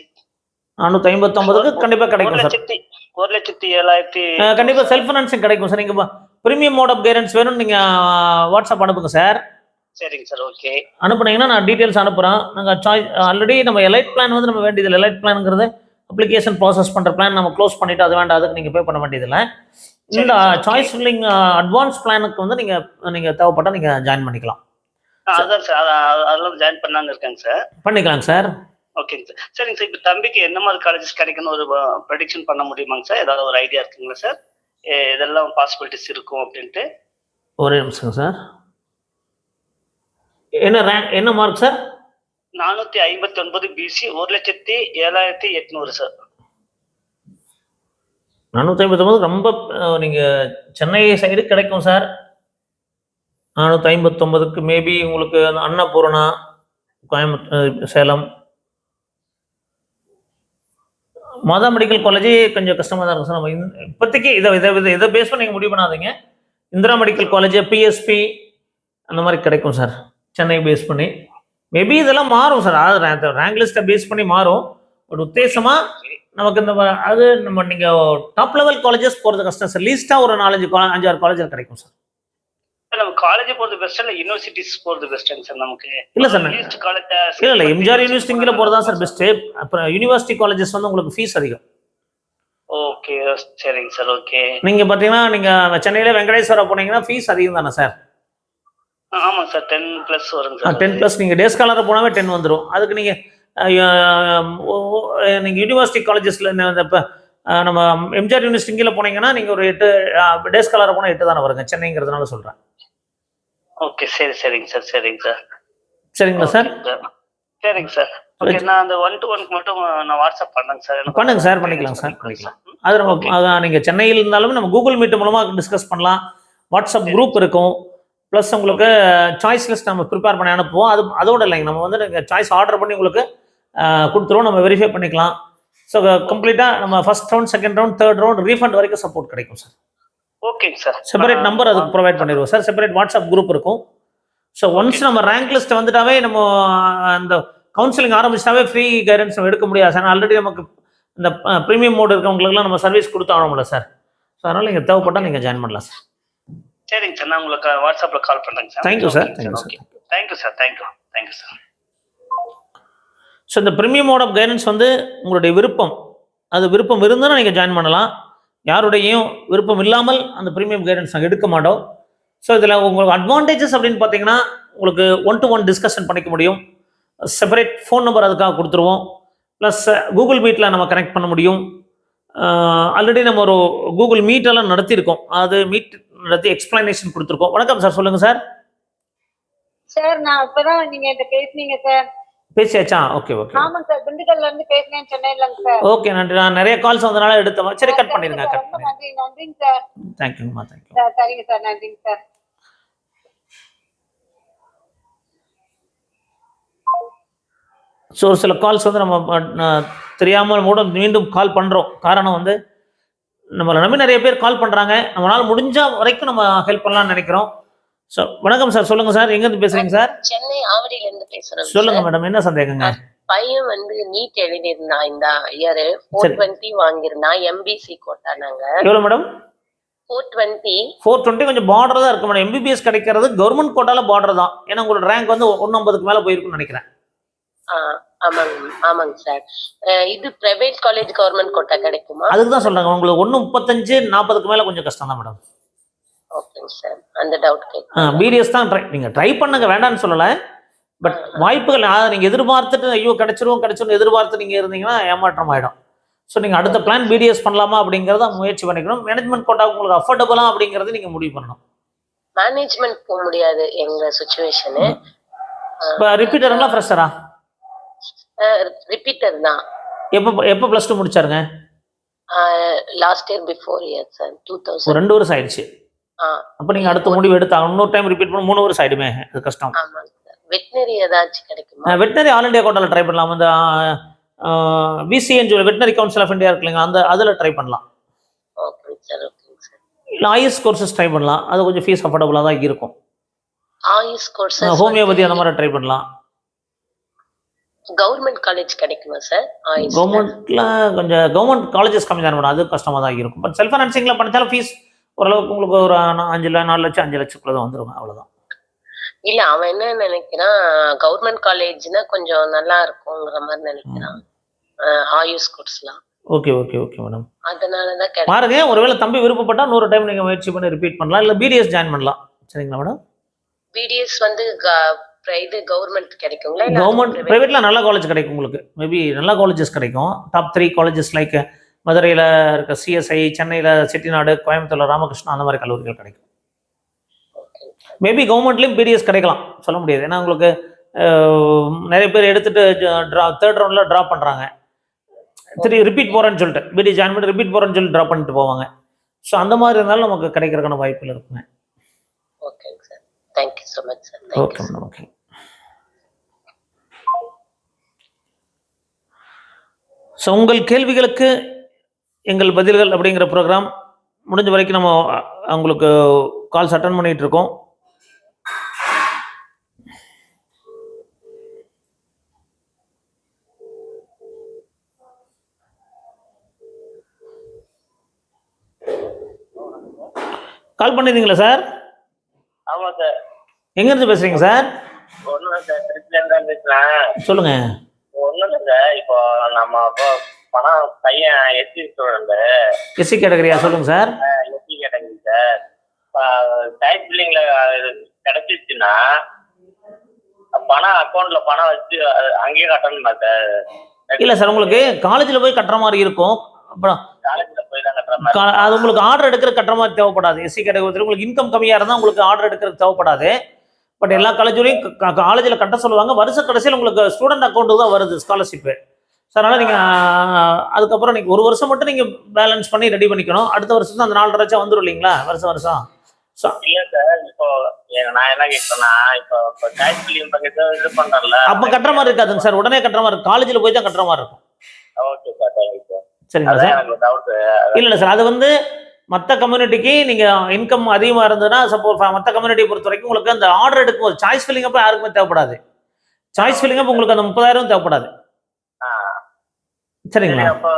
[SPEAKER 1] 459க்கு கண்டிப்பாக கிடைக்கும் சார்.
[SPEAKER 5] 1,07,000
[SPEAKER 1] கண்டிப்பாக செல்ஃப் ஃபைனான்சிங் கிடைக்கும் சார். நீங்கள் ப்ரீமியம் மோட் ஆஃப் கைடன்ஸ் வேணும்னு நீங்கள் வாட்ஸ்அப் அனுப்புங்க சார்.
[SPEAKER 5] சரிங்க சார். ஓகே.
[SPEAKER 1] அனுப்புனீங்கன்னா நான் டீட்டெயில்ஸ் அனுப்புகிறேன். நாங்கள் ஆல்ரெடி நம்ம எலைட் பிளான் வந்து நம்ம வேண்டியதில்லை. எலைட் பிளான்ங்கிறது அப்ளிகேஷன் ப்ராசஸ் பண்ணுற பிளான் நம்ம க்ளோஸ் பண்ணிவிட்டு அது வேண்டாம், அதுக்கு நீங்கள் பே பண்ண வேண்டியதில்லை. இந்த
[SPEAKER 5] சரிங்க சார்,
[SPEAKER 1] சாய்ஸ் ஃபில்லிங் அட்வான்ஸ் பிளானுக்கு வந்து நீங்கள் தேவைப்பட்டால் நீங்கள் ஜாயின் பண்ணிக்கலாம்.
[SPEAKER 5] அதான் சார் அதெல்லாம் ஜாயின் பண்ணாங்க இருக்காங்க சார்.
[SPEAKER 1] பண்ணிக்கலாங்க சார்.
[SPEAKER 5] ஓகேங்க சார். சரிங்க சார், இப்போ தம்பிக்கு என்ன மாதிரி காலேஜஸ் கிடைக்குன்னு ஒரு ப்ரெடிக்ஷன் பண்ண முடியுமாங்க சார்? ஏதாவது ஒரு ஐடியா இருக்குங்களா சார்? இதெல்லாம் பாசிபிலிட்டிஸ் இருக்கும் அப்படின்ட்டு.
[SPEAKER 1] ஒரே நிமிஷம் சார். என்ன ரேங்க், என்ன மார்க் சார்?
[SPEAKER 5] 459 PC, 1,07,800 sir.
[SPEAKER 1] 459 ரொம்ப நீங்கள் சென்னை சைடு கிடைக்கும் சார். 459க்கு மேபி உங்களுக்கு அன்னபூர்ணா, சேலம், மாதா மெடிக்கல் காலேஜ் கொஞ்சம் கஷ்டமாக தான் இருக்கும் சார். நம்ம இப்போதைக்கு இதை பேஸ் பண்ணி நீங்கள் முடிவு பண்ணாதீங்க. இந்திரா மெடிக்கல் காலேஜ், பிஎஸ்பி அந்த மாதிரி கிடைக்கும் சார் சென்னை பேஸ் பண்ணி. மேபி இதெல்லாம் மாறும் சார், அது ரேங்க் லிஸ்ட்டை பேஸ் பண்ணி மாறும். ஒரு உத்தேசமாக நமக்கு நீங்கள் டாப் லெவல் காலேஜஸ் போகிறது கஷ்டம் சார். லீஸ்ட்டாக ஒரு 4-5-6 காலேஜில் கிடைக்கும் சார்.
[SPEAKER 5] நம்ம காலேஜ் போறது பெஸ்ட் இல்ல யூனிவர்சிட்டிஸ் போறது பெஸ்ட்ங்க சார் நமக்கு?
[SPEAKER 1] இல்ல சார்,
[SPEAKER 5] ஈஸ்ட் காலேஜ்
[SPEAKER 1] இல்ல எம்ஜிஆர் யூனிவர்சிட்டில போறதா சார் பெஸ்ட். அப்புறம் யூனிவர்சிட்டி காலேஜஸ் வந்து உங்களுக்கு ஃபீஸ் அதிகம்.
[SPEAKER 5] ஓகே சரிங்க சார். ஓகே,
[SPEAKER 1] நீங்க பாத்தீங்கன்னா நீங்க சென்னையில வெங்கடேஸ்வரா போனீங்கன்னா ஃபீஸ் அதிகம் தானே சார்?
[SPEAKER 5] ஆமா சார், 10+ வருங்க சார்.
[SPEAKER 1] 10+. நீங்க டே ஸ்காலர் போனாவே 10 வந்துடும். அதுக்கு நீங்க நீங்க யூனிவர்சிட்டி காலேஜஸ்ல இப்போ நம்ம எம்ஜிஆர் யூனிவர்சிட்டில போனீங்கன்னா நீங்க ஒரு 8 டே ஸ்காலர் போனா 8 தானே வருங்க, சென்னைங்கிறதுனால சொல்றேன்.
[SPEAKER 5] ஓகே சரிங்க சார்.
[SPEAKER 1] சரிங்களா சார்?
[SPEAKER 5] சரிங்க சார். ஓகே, நான் அந்த 1-to-1 மட்டும் நான் வாட்ஸ்அப் பண்ணுங்க சார்.
[SPEAKER 1] பண்ணுங்க சார், பண்ணிக்கலாம் சார், பண்ணிக்கலாம். அது நம்ம அதான் நீங்கள் சென்னையில் இருந்தாலும் நம்ம கூகுள் மீட் மூலமாக டிஸ்கஸ் பண்ணலாம். வாட்ஸ்அப் குரூப் இருக்கும். ப்ளஸ் உங்களுக்கு சாய்ஸ் லிஸ்ட் நம்ம ப்ரிப்பேர் பண்ணி அனுப்புவோம். அதோட இல்லைங்க, நம்ம வந்து நீங்கள் சாய்ஸ் ஆர்டர் பண்ணி உங்களுக்கு கொடுத்துருவோம், நம்ம வெரிஃபை பண்ணிக்கலாம். ஸோ கம்ப்ளீட்டாக நம்ம first round, second round, third round refund வரைக்கும் சப்போர்ட் கிடைக்கும் சார்.
[SPEAKER 5] ஓகேங்க சார்.
[SPEAKER 1] செப்பரேட் நம்பர் அதுக்கு ப்ரொவைட் பண்ணிடுவோம் சார். செப்பரேட் வாட்ஸ்அப் குரூப் இருக்கும். ஸோ ஒன்ஸ் நம்ம ரேங்க் லிஸ்ட் வந்துட்டாவே நம்ம அந்த கவுன்சிலிங் ஆரம்பிச்சிட்டாவே ஃப்ரீ கைடன்ஸ் நம்ம எடுக்க முடியாது சார். ஆல்ரெடி நமக்கு இந்த ப்ரீமியம் மோட் இருக்கவங்களுக்குலாம் நம்ம சர்வீஸ் கொடுத்தாகணும்ல சார். ஸோ அதனால் நீங்கள் தேவைப்பட்டால் நீங்கள் ஜாயின் பண்ணலாம் சார்.
[SPEAKER 5] சரிங்க சார், நான் உங்களுக்கு வாட்ஸ்அப்பில் கால் பண்ணுறேங்க sir.
[SPEAKER 1] Thank you sir.
[SPEAKER 5] Thank you sir. Thank you sir.
[SPEAKER 1] So இந்த ப்ரீமியம் மோட் ஆஃப் கைடன்ஸ் வந்து உங்களுடைய விருப்பம், அது விருப்பம் இருந்தால் நீங்கள் ஜாயின் பண்ணலாம். யாருடையும் விருப்பம் இல்லாமல் அந்த ப்ரீமியம் கைடன்ஸ் நாங்கள் எடுக்க மாட்டோம். ஸோ இதில் உங்களுக்கு அட்வான்டேஜஸ் அப்படின்னு பார்த்தீங்கன்னா உங்களுக்கு 1-to-1 டிஸ்கஷன் பண்ணிக்க முடியும். செப்பரேட் ஃபோன் நம்பர் அதுக்காக கொடுத்துருவோம். ப்ளஸ் கூகுள் மீட்டில் நம்ம கனெக்ட் பண்ண முடியும். ஆல்ரெடி நம்ம ஒரு கூகுள் மீட்டெல்லாம் நடத்தியிருக்கோம். அது மீட் நடத்தி எக்ஸ்பிளனேஷன் கொடுத்துருக்கோம். வணக்கம் சார், சொல்லுங்கள் சார்.
[SPEAKER 3] சார் நான் இப்பதான் நீங்க என்கிட்ட பேசுனீங்க சார்.
[SPEAKER 1] பேசியாச்சா? ஓகே.
[SPEAKER 3] ஆமாங்க சார், திண்டுக்கல்ல இருந்து பேசுனேன், சென்னையிலங்க சார்.
[SPEAKER 1] ஓகே, நன்றி. நான் நிறைய கால்ஸ் வந்தனால எடுத்தேன். சரி, கட் பண்ணிடுங்க.
[SPEAKER 3] நன்றிங்க சார்.
[SPEAKER 1] தேங்க்யூங்கம்மா, தேங்க்யூ.
[SPEAKER 3] சரிங்க சார், நன்றிங்க சார்.
[SPEAKER 1] ஸோ ஒரு சில கால்ஸ் வந்து நம்ம தெரியாமல் கூட மீண்டும் கால் பண்ணுறோம். காரணம் வந்து நம்மளை நம்பி நிறைய பேர் கால் பண்ணுறாங்க. நம்மளால் முடிஞ்ச வரைக்கும் நம்ம ஹெல்ப் பண்ணலாம்னு நினைக்கிறோம். ஸோ வணக்கம் சார், சொல்லுங்கள் சார். எங்கேருந்து பேசுகிறீங்க சார்?
[SPEAKER 6] சென்னை ஆவடியிலேருந்து பேசுகிறேன்.
[SPEAKER 1] சொல்லுங்கள் மேடம், என்ன சந்தேகங்க?
[SPEAKER 6] பையன் வந்து நீட் எழுதியிருந்தான், இந்த இயர் 420 வாங்கியிருந்தான். MBC quota. நாங்கள்
[SPEAKER 1] எவ்வளோ மேடம்?
[SPEAKER 6] 420
[SPEAKER 1] கொஞ்சம் பார்டர் தான் இருக்கு மேடம். எம்பிபிஎஸ் கிடைக்கிறது கவர்மெண்ட் கோட்டால பார்டர் தான். ஏன்னா உங்களோட ரேங்க் வந்து 150க்கு மேலே போயிருக்குன்னு நினைக்கிறேன்.
[SPEAKER 6] ஆமாங்க சார். இது பிரைவேட் காலேஜ் கவர்மெண்ட் கோட்டா கிடைக்குமா?
[SPEAKER 1] அதுக்கு தான் சொல்றாங்க. உங்களுக்கு 135-40க்கு மேல கொஞ்சம் கஷ்டம் தான் மேடம்.
[SPEAKER 6] ஓகேங்க சார், அந்த டவுட் கேட்குறேன்.
[SPEAKER 1] பிடிஎஸ் தான் நீங்க ட்ரை பண்ணுங்க, வேண்டாம்னு சொல்லல. பட் வாய்ப்புகள் நீங்க எதிர்பார்த்துட்டு ஐயோ கிடைச்சிரும் எதிர்பார்த்து நீங்க இருந்தீங்கன்னா ஏமாற்றம் ஆயிடும். ஸோ நீங்க அடுத்த பிளான் பிடிஎஸ் பண்ணலாமா அப்படிங்கறத முயற்சி பண்ணிக்கணும். மேனேஜ்மெண்ட் கோட்டா உங்களுக்கு அஃபோர்டபுளா அப்படிங்கறது நீங்க முடிவு பண்ணணும்.
[SPEAKER 6] மேனேஜ்மெண்ட் போக முடியாது எங்க சிச்சுவேஷனு.
[SPEAKER 1] இப்போ ரிப்பீட்டருங்களா ஃப்ரெஷரா?
[SPEAKER 6] ரிப்பீட்டர் தான்.
[SPEAKER 1] எப்போ +2 முடிச்சாருங்க?
[SPEAKER 6] Last year before year sir, 2000.
[SPEAKER 1] 2 வருஷம் ஆயிடுச்சு. அப்போ நீங்க அடுத்த முடிவு எடுத்தாங்க. இன்னொரு டைம் ரிப்பீட் பண்ண 3 வருஷம் ஆயிடுமே, அது கஷ்டம்.
[SPEAKER 6] ஆமாங்க சார். வெட்டினரி ஏதாச்சும் கிடைக்குமா?
[SPEAKER 1] வெட்டினரி ஆல் இண்டியா கோட்டால ட்ரை பண்ணலாம். அந்த VCN veterinary council of India இருக்கு இல்லைங்க, அந்த அதில் ட்ரை பண்ணலாம்.
[SPEAKER 6] ஓகேங்க சார்.
[SPEAKER 1] இல்லை ஐஎஸ் கோர்சஸ் ட்ரை பண்ணலாம். அது கொஞ்சம் ஃபீஸ் அஃபோர்டபுளாக தான் இருக்கும்.
[SPEAKER 6] ஆயுஷ் கோர்ஸ்,
[SPEAKER 1] ஹோமியோபதி அந்த மாதிரி ட்ரை பண்ணலாம்.
[SPEAKER 6] கவர்மெண்ட் காலேஜ் கிடைக்குமா சார்?
[SPEAKER 1] கவர்மெண்ட்ல கொஞ்சம் கவர்மெண்ட் காலேஜஸ் கம்மி தான் மேடம், அது கஷ்டமாக தான் இருக்கும். பட் செல்ஃப் ஃபைனான்சிங்கில் படித்தாலும் ஃபீஸ் ஓரளவுக்கு உங்களுக்கு ஒரு 4 லட்சம் 5 லட்சத்துக்குள்ள தான் வந்துருங்க, அவ்வளோதான்.
[SPEAKER 6] இல்ல, அவன் என்ன நினைக்கிறான், கவர்மெண்ட் காலேஜ்னா கொஞ்சம் நல்லா இருக்குங்கிற மாதிரி நினைக்கிறான். ஆயுஷ் கோர்ஸ்லாம்
[SPEAKER 1] ஓகே ஓகே ஓகே மேடம்.
[SPEAKER 6] அதனாலதான் கேட்டேன்.
[SPEAKER 1] பாருங்க, ஒருவேளை தம்பி விருப்பப்பட்டா 100 டைம் நீங்க முயற்சி பண்ணி ரிப்பீட் பண்ணலாம், இல்ல பிடிஎஸ் ஜாயின் பண்ணலாம். சரிங்களா மேடம்?
[SPEAKER 6] பிடிஎஸ் வந்து இது கவர்மெண்ட் கிடைக்குங்களா?
[SPEAKER 1] கவர்மெண்ட் பிரைவேட்ல நல்ல காலேஜ் கிடைக்கும் உங்களுக்கு. மேபி நல்ல காலேஜஸ் கிடைக்கும். டாப் 3 காலேஜஸ் லைக் மதுரையில் இருக்க சிஎஸ்ஐ, சென்னையில் செட்டிநாடு, கோயம்புத்தூர்ல ராமகிருஷ்ணா, அந்த மாதிரி கல்லூரிகள் கிடைக்கும். மேபி கவர்மெண்ட்லேயும் பிடிஎஸ் கிடைக்கலாம், சொல்ல முடியாது. ஏன்னா உங்களுக்கு நிறைய பேர் எடுத்துட்டு தேர்ட் ரவுண்டில் ட்ராப் பண்ணுறாங்க. ரிப்பீட் போகிறேன்னு சொல்லிட்டு பிடி ஜாயின் பண்ணி ரிப்பீட் போகிறேன்னு சொல்லி ட்ராப் பண்ணிட்டு போவாங்க. ஸோ அந்த மாதிரி இருந்தாலும் நமக்கு கிடைக்கிறதுக்கான வாய்ப்புகள் இருக்குங்க.
[SPEAKER 6] ஓகேங்க sir. Thank you so much sir.
[SPEAKER 1] Okay madam. Okay. So உங்கள் கேள்விகளுக்கு எங்கள் பதில்கள் அப்படிங்கிற ப்ரோக்ராம் முடிஞ்ச வரைக்கும் நம்ம உங்களுக்கு கால்ஸ் அட்டன் பண்ணிட்டு இருக்கோம். கால் பண்ணிருந்தீங்களா சார்?
[SPEAKER 5] ஆமா சார்.
[SPEAKER 1] எங்க இருந்து பேசுறீங்க சார்?
[SPEAKER 5] ஒன்றும் இல்லை சார், திருச்சியில இருந்தா பேசுறேன்.
[SPEAKER 1] சொல்லுங்க.
[SPEAKER 5] ஒன்றும் இல்லை சார், இப்போ நம்ம பணம் பையன் எஸ்சி ஸ்டூடெண்ட்.
[SPEAKER 1] எஸ்சி கேட்டகரியா? சொல்லுங்க sir.
[SPEAKER 5] SC category sir. Type பில்லிங்ல கிடைச்சிச்சுன்னா பணம் அக்கௌண்ட்ல பணம் வச்சு அங்கேயே கட்டணுமா சார்?
[SPEAKER 1] இல்லை சார், உங்களுக்கு காலேஜில் போய் கட்டுற மாதிரி இருக்கும். அப்புறம்
[SPEAKER 5] காலேஜ்ல போய் தான் கட்டுற மாதிரி.
[SPEAKER 1] அது உங்களுக்கு ஆர்டர் எடுக்கிற கட்டுற மாதிரி தேவைப்படாது. எஸ்சி கேட்டகரி உங்களுக்கு இன்கம் கம்மியாக இருந்தால் உங்களுக்கு ஆர்டர் எடுக்கிறது தேவைப்படாது. பட் எல்லா காலேஜ்லையும் காலேஜில் கட்ட சொல்லுவாங்க. வருஷ கடைசியில் உங்களுக்கு ஸ்டூடெண்ட் அக்கௌண்ட்டு தான் வருது ஸ்காலர்ஷிப்பு. ஸோ அதனால் நீங்கள் அதுக்கப்புறம் நீங்கள் 1 வருஷம் மட்டும் நீங்கள் பேலன்ஸ் பண்ணி ரெடி பண்ணிக்கணும். அடுத்த வருஷம் தான் அந்த 4.5 லட்சம் வந்துடும் இல்லைங்களா வருஷம். ஸோ
[SPEAKER 5] இல்லை சார், இப்போ நான் என்ன கேட்கறேன்னா, இப்போ டைப் பில்லிங் பக்கத்து இது பண்றேன்ல,
[SPEAKER 1] அப்போ கட்டுற மாதிரி இருக்காதுங்க சார். உடனே கட்டுற மாதிரி இருக்கும். காலேஜில் போய் தான் கட்டுற மாதிரி இருக்கும்.
[SPEAKER 5] Okay sir, thank you sir.
[SPEAKER 1] சரிங்களா சார்?
[SPEAKER 5] எனக்கு டவுட்.
[SPEAKER 1] இல்லை சார், அது வந்து மற்ற கம்யூனிட்டிக்கு நீங்கள் இன்கம் அதிகமாக இருந்ததுன்னா சப்போஸ் மற்ற கம்யூனிட்டியை பொறுத்த வரைக்கும் உங்களுக்கு அந்த ஆர்டர் எடுக்கும்போது சாய்ஸ் ஃபில்லிங் அப்போ யாருக்குமே தேவைப்படாது. சாய்ஸ் ஃபில்லிங் அப்போ உங்களுக்கு அந்த 30,000 தேவைப்படாது. சரிங்களா?
[SPEAKER 5] அப்போ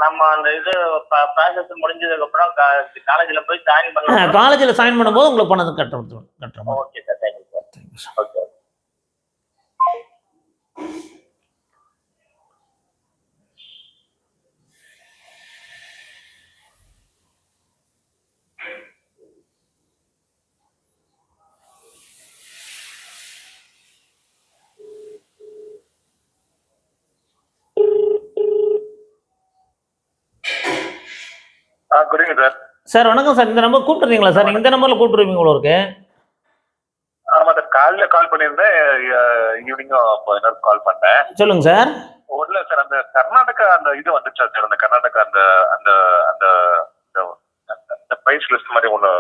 [SPEAKER 5] நம்ம அந்த இது ப்ராசஸ் முடிஞ்சதுக்கு அப்புறம் காலேஜ்ல போய் ஜாயின் பண்ணலாம்.
[SPEAKER 1] காலேஜில் சைன் பண்ணும்போது உங்களுக்கு பணம் கட்டுறோம்.
[SPEAKER 5] Okay sir, thank you sir.
[SPEAKER 1] Thank you sir.
[SPEAKER 5] Okay.
[SPEAKER 2] Good evening sir.
[SPEAKER 1] Sir வணக்கம் சார். இந்த நம்பர் கூப்பிட்டுருந்தீங்களா சார்? நீங்கள் இந்த நம்பரில் கூப்பிட்டுருவீங்க போல இருக்கு.
[SPEAKER 2] ஆமா சார், காலையில கால் பண்ணியிருந்தேன், ஈவினிங்கும் இன்னொரு கால் பண்ணேன்.
[SPEAKER 1] சொல்லுங்க சார்.
[SPEAKER 2] ஒன்றும் இல்லை சார், அந்த கர்நாடகா அந்த இது வந்துச்சா சார்? அந்த கர்நாடகா அந்த அந்த அந்த பிரைஸ் லிஸ்ட் மாதிரி ஒன்று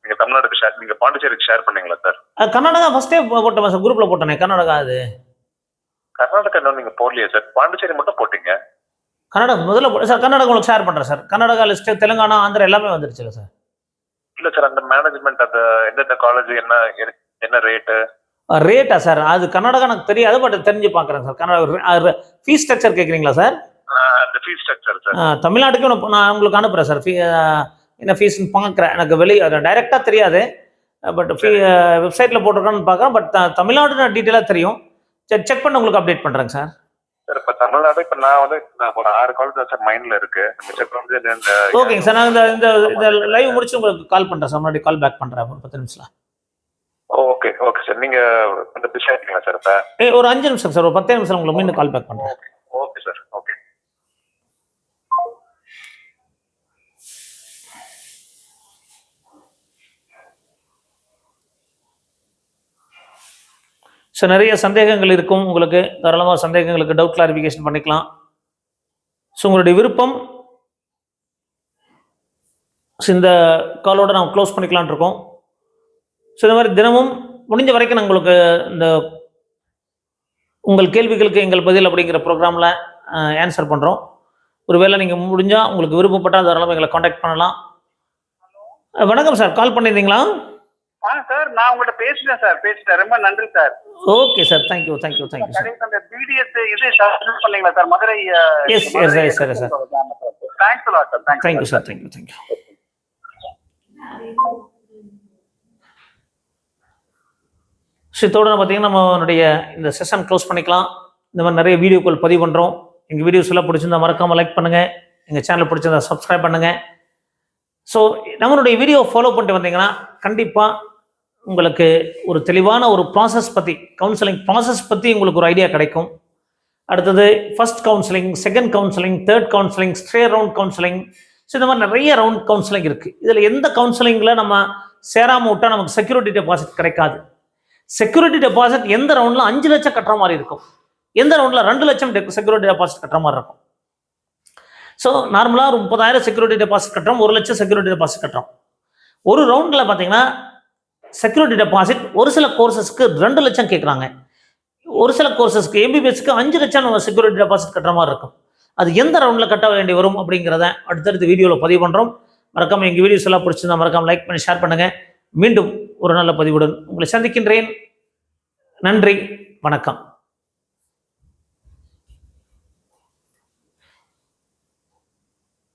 [SPEAKER 2] நீங்க தமிழ்நாடுக்கு ஷேர், நீங்க பாண்டிச்சேரிக்கு ஷேர் பண்ணீங்களா சார்?
[SPEAKER 1] கர்நாடகா ஃபர்ஸ்டே போட்டேன் சார், குரூப்ல போட்டேனே. கர்நாடகா அது
[SPEAKER 2] கர்நாடகா இன்னும் நீங்க போடலையே சார், பாண்டிச்சேரி மட்டும் போட்டீங்க.
[SPEAKER 1] கர்நாடகா முதல்ல சார். கர்நாடகா உங்களுக்கு ஷேர் பண்ணுறேன் சார். கர்நாடகா லிஸ்ட்டு தெலுங்கானா, ஆந்திரா எல்லாமே வந்துருச்சுல்ல சார்?
[SPEAKER 2] இல்லை சார், அந்த மேனேஜ்மெண்ட் அந்த எந்தெந்த காலேஜ் என்ன
[SPEAKER 1] ரேட்டா சார்? அது கர்நாடகா எனக்கு தெரியாது, பட் தெரிஞ்சு பார்க்குறேன் சார். கர்நாடகா ஃபீஸ் ஸ்ட்ரக்சர் கேட்குறீங்களா சார்?
[SPEAKER 2] அந்த ஃபீஸ் ஸ்ட்ரக்சர் சார்
[SPEAKER 1] தமிழ்நாட்டுக்கு நான் உங்களுக்கு அனுப்புகிறேன் சார். என்ன ஃபீஸ்ன்னு பார்க்குறேன். எனக்கு டைரெக்டாக தெரியாது, பட் வெப்சைட்டில் போட்டிருக்கான்னு பார்க்குறேன். பட் தமிழ்நாடு டீட்டெயிலாக தெரியும். சரி, செக் பண்ணி உங்களுக்கு அப்டேட் பண்ணுறேங்க சார்.
[SPEAKER 2] சார் இப்போ தமிழ்நாடு இப்போ நான் ஒரு 6 காலேஜ் தான் சார் மைண்டில் இருக்கு.
[SPEAKER 1] ஓகேங்க சார், நான் இந்த லைவ் முடிச்சு உங்களுக்கு கால் பண்ணுறேன் சார். முன்னாடி கால் பேக் பண்ணுறேன் ஒரு 10 நிமிஷத்தில்.
[SPEAKER 2] ஓகே சார், நீங்க அந்த பிஸி ஆகிட்டீங்களா சார்? இப்போ
[SPEAKER 1] ஒரு 5 நிமிஷம் சார், ஒரு 10 நிமிஷம் உங்களுக்கு மீண்டும் கால் பேக் பண்ணுறேன்.
[SPEAKER 2] Okay sir. ஓகே.
[SPEAKER 1] ஸோ நிறைய சந்தேகங்கள் இருக்கும் உங்களுக்கு. தாராளமாக சந்தேகங்களுக்கு டவுட் கிளாரிஃபிகேஷன் பண்ணிக்கலாம். ஸோ உங்களுடைய விருப்பம். ஸோ இந்த காலோட நம்ம க்ளோஸ் பண்ணிக்கலான் இருக்கோம். ஸோ இந்த மாதிரி தினமும் முடிஞ்ச வரைக்கும் நான் உங்களுக்கு இந்த உங்கள் கேள்விகளுக்கு எங்கள் பதில் அப்படிங்கிற ப்ரோக்ராமில் ஆன்சர் பண்ணுறோம். ஒருவேளை நீங்கள் முடிஞ்சால் உங்களுக்கு விருப்பப்பட்டால் தாராளமாக எங்களை காண்டாக்ட் பண்ணலாம். வணக்கம் சார், கால் பண்ணியிருந்தீங்களா?
[SPEAKER 2] சார், நான் உங்கள்கிட்ட பேசிட்டேன். ரொம்ப நன்றி sir.
[SPEAKER 1] Okay sir, thank you sir.
[SPEAKER 2] அந்த பிடிஎஸ் இது சஜஸ்ட் பண்ணீங்களா sir? Madurai.
[SPEAKER 1] Yes sir.
[SPEAKER 2] Thanks a lot sir.
[SPEAKER 1] Thank you sir. Thank you. So இதோட பார்த்தீங்கன்னா நம்மளுடைய இந்த செஷன் க்ளோஸ் பண்ணிக்கலாம். இந்த மாதிரி நிறைய வீடியோக்கள் பதிவு பண்ணுறோம். எங்கள் வீடியோஸ் எல்லாம் பிடிச்சிருந்தா மறக்காமல் லைக் பண்ணுங்கள், எங்கள் சேனல் பிடிச்சிருந்தா சப்ஸ்கிரைப் பண்ணுங்கள். ஸோ நம்மளுடைய வீடியோ ஃபாலோ பண்ணிட்டு வந்தீங்கன்னா கண்டிப்பாக உங்களுக்கு ஒரு தெளிவான ஒரு ப்ராசஸ் பற்றி, கவுன்சிலிங் ப்ராசஸ் பற்றி உங்களுக்கு ஒரு ஐடியா கிடைக்கும். அடுத்தது first counselling, second counselling, third counselling, stray round counselling. So இந்த மாதிரி நிறைய ரவுண்ட் கவுன்சிலிங் இருக்குது. இதில் எந்த கவுன்சிலிங்கில் நம்ம சேராமல் விட்டால் நமக்கு செக்யூரிட்டி டெபாசிட் கிடைக்காது. செக்யூரிட்டி டெபாசிட் எந்த ரவுண்டில் 5 லட்சம் கட்டுற மாதிரி இருக்கும், எந்த ரவுண்டில் 2 லட்சம் செக்யூரிட்டி டெபாசிட் கட்டுற மாதிரி இருக்கும். ஸோ நார்மலாக ஒரு 30,000 செக்யூரிட்டி டெபாசிட் கட்டுறோம், 1 லட்சம் செக்யூரிட்டி டெபாசிட் கட்டுறோம். ஒரு ரவுண்டில் பார்த்தீங்கன்னா செக்யூரிட்டி டெபாசிட் ஒரு சில கோர்சஸ்க்கு 2 லட்சம் கேட்குறாங்க, ஒரு சில கோர்சஸ்க்கு எம்பிபிஎஸ்க்கு 5 லட்சம் நம்ம செக்யூரிட்டி டெபாசிட் கட்டுற மாதிரி இருக்கும். அது எந்த ரவுண்டில் கட்ட வேண்டி வரும் அப்படிங்கிறத அடுத்தடுத்து வீடியோவில் பதிவு பண்ணுறோம். மறக்காமல் எங்கள் வீடியோஸ் எல்லாம் பிடிச்சிருந்தா மறக்காமல் லைக் பண்ணி ஷேர் பண்ணுங்கள். மீண்டும் ஒரு நல்ல பதிவுடன் உங்களை சந்திக்கின்றேன். நன்றி, வணக்கம்.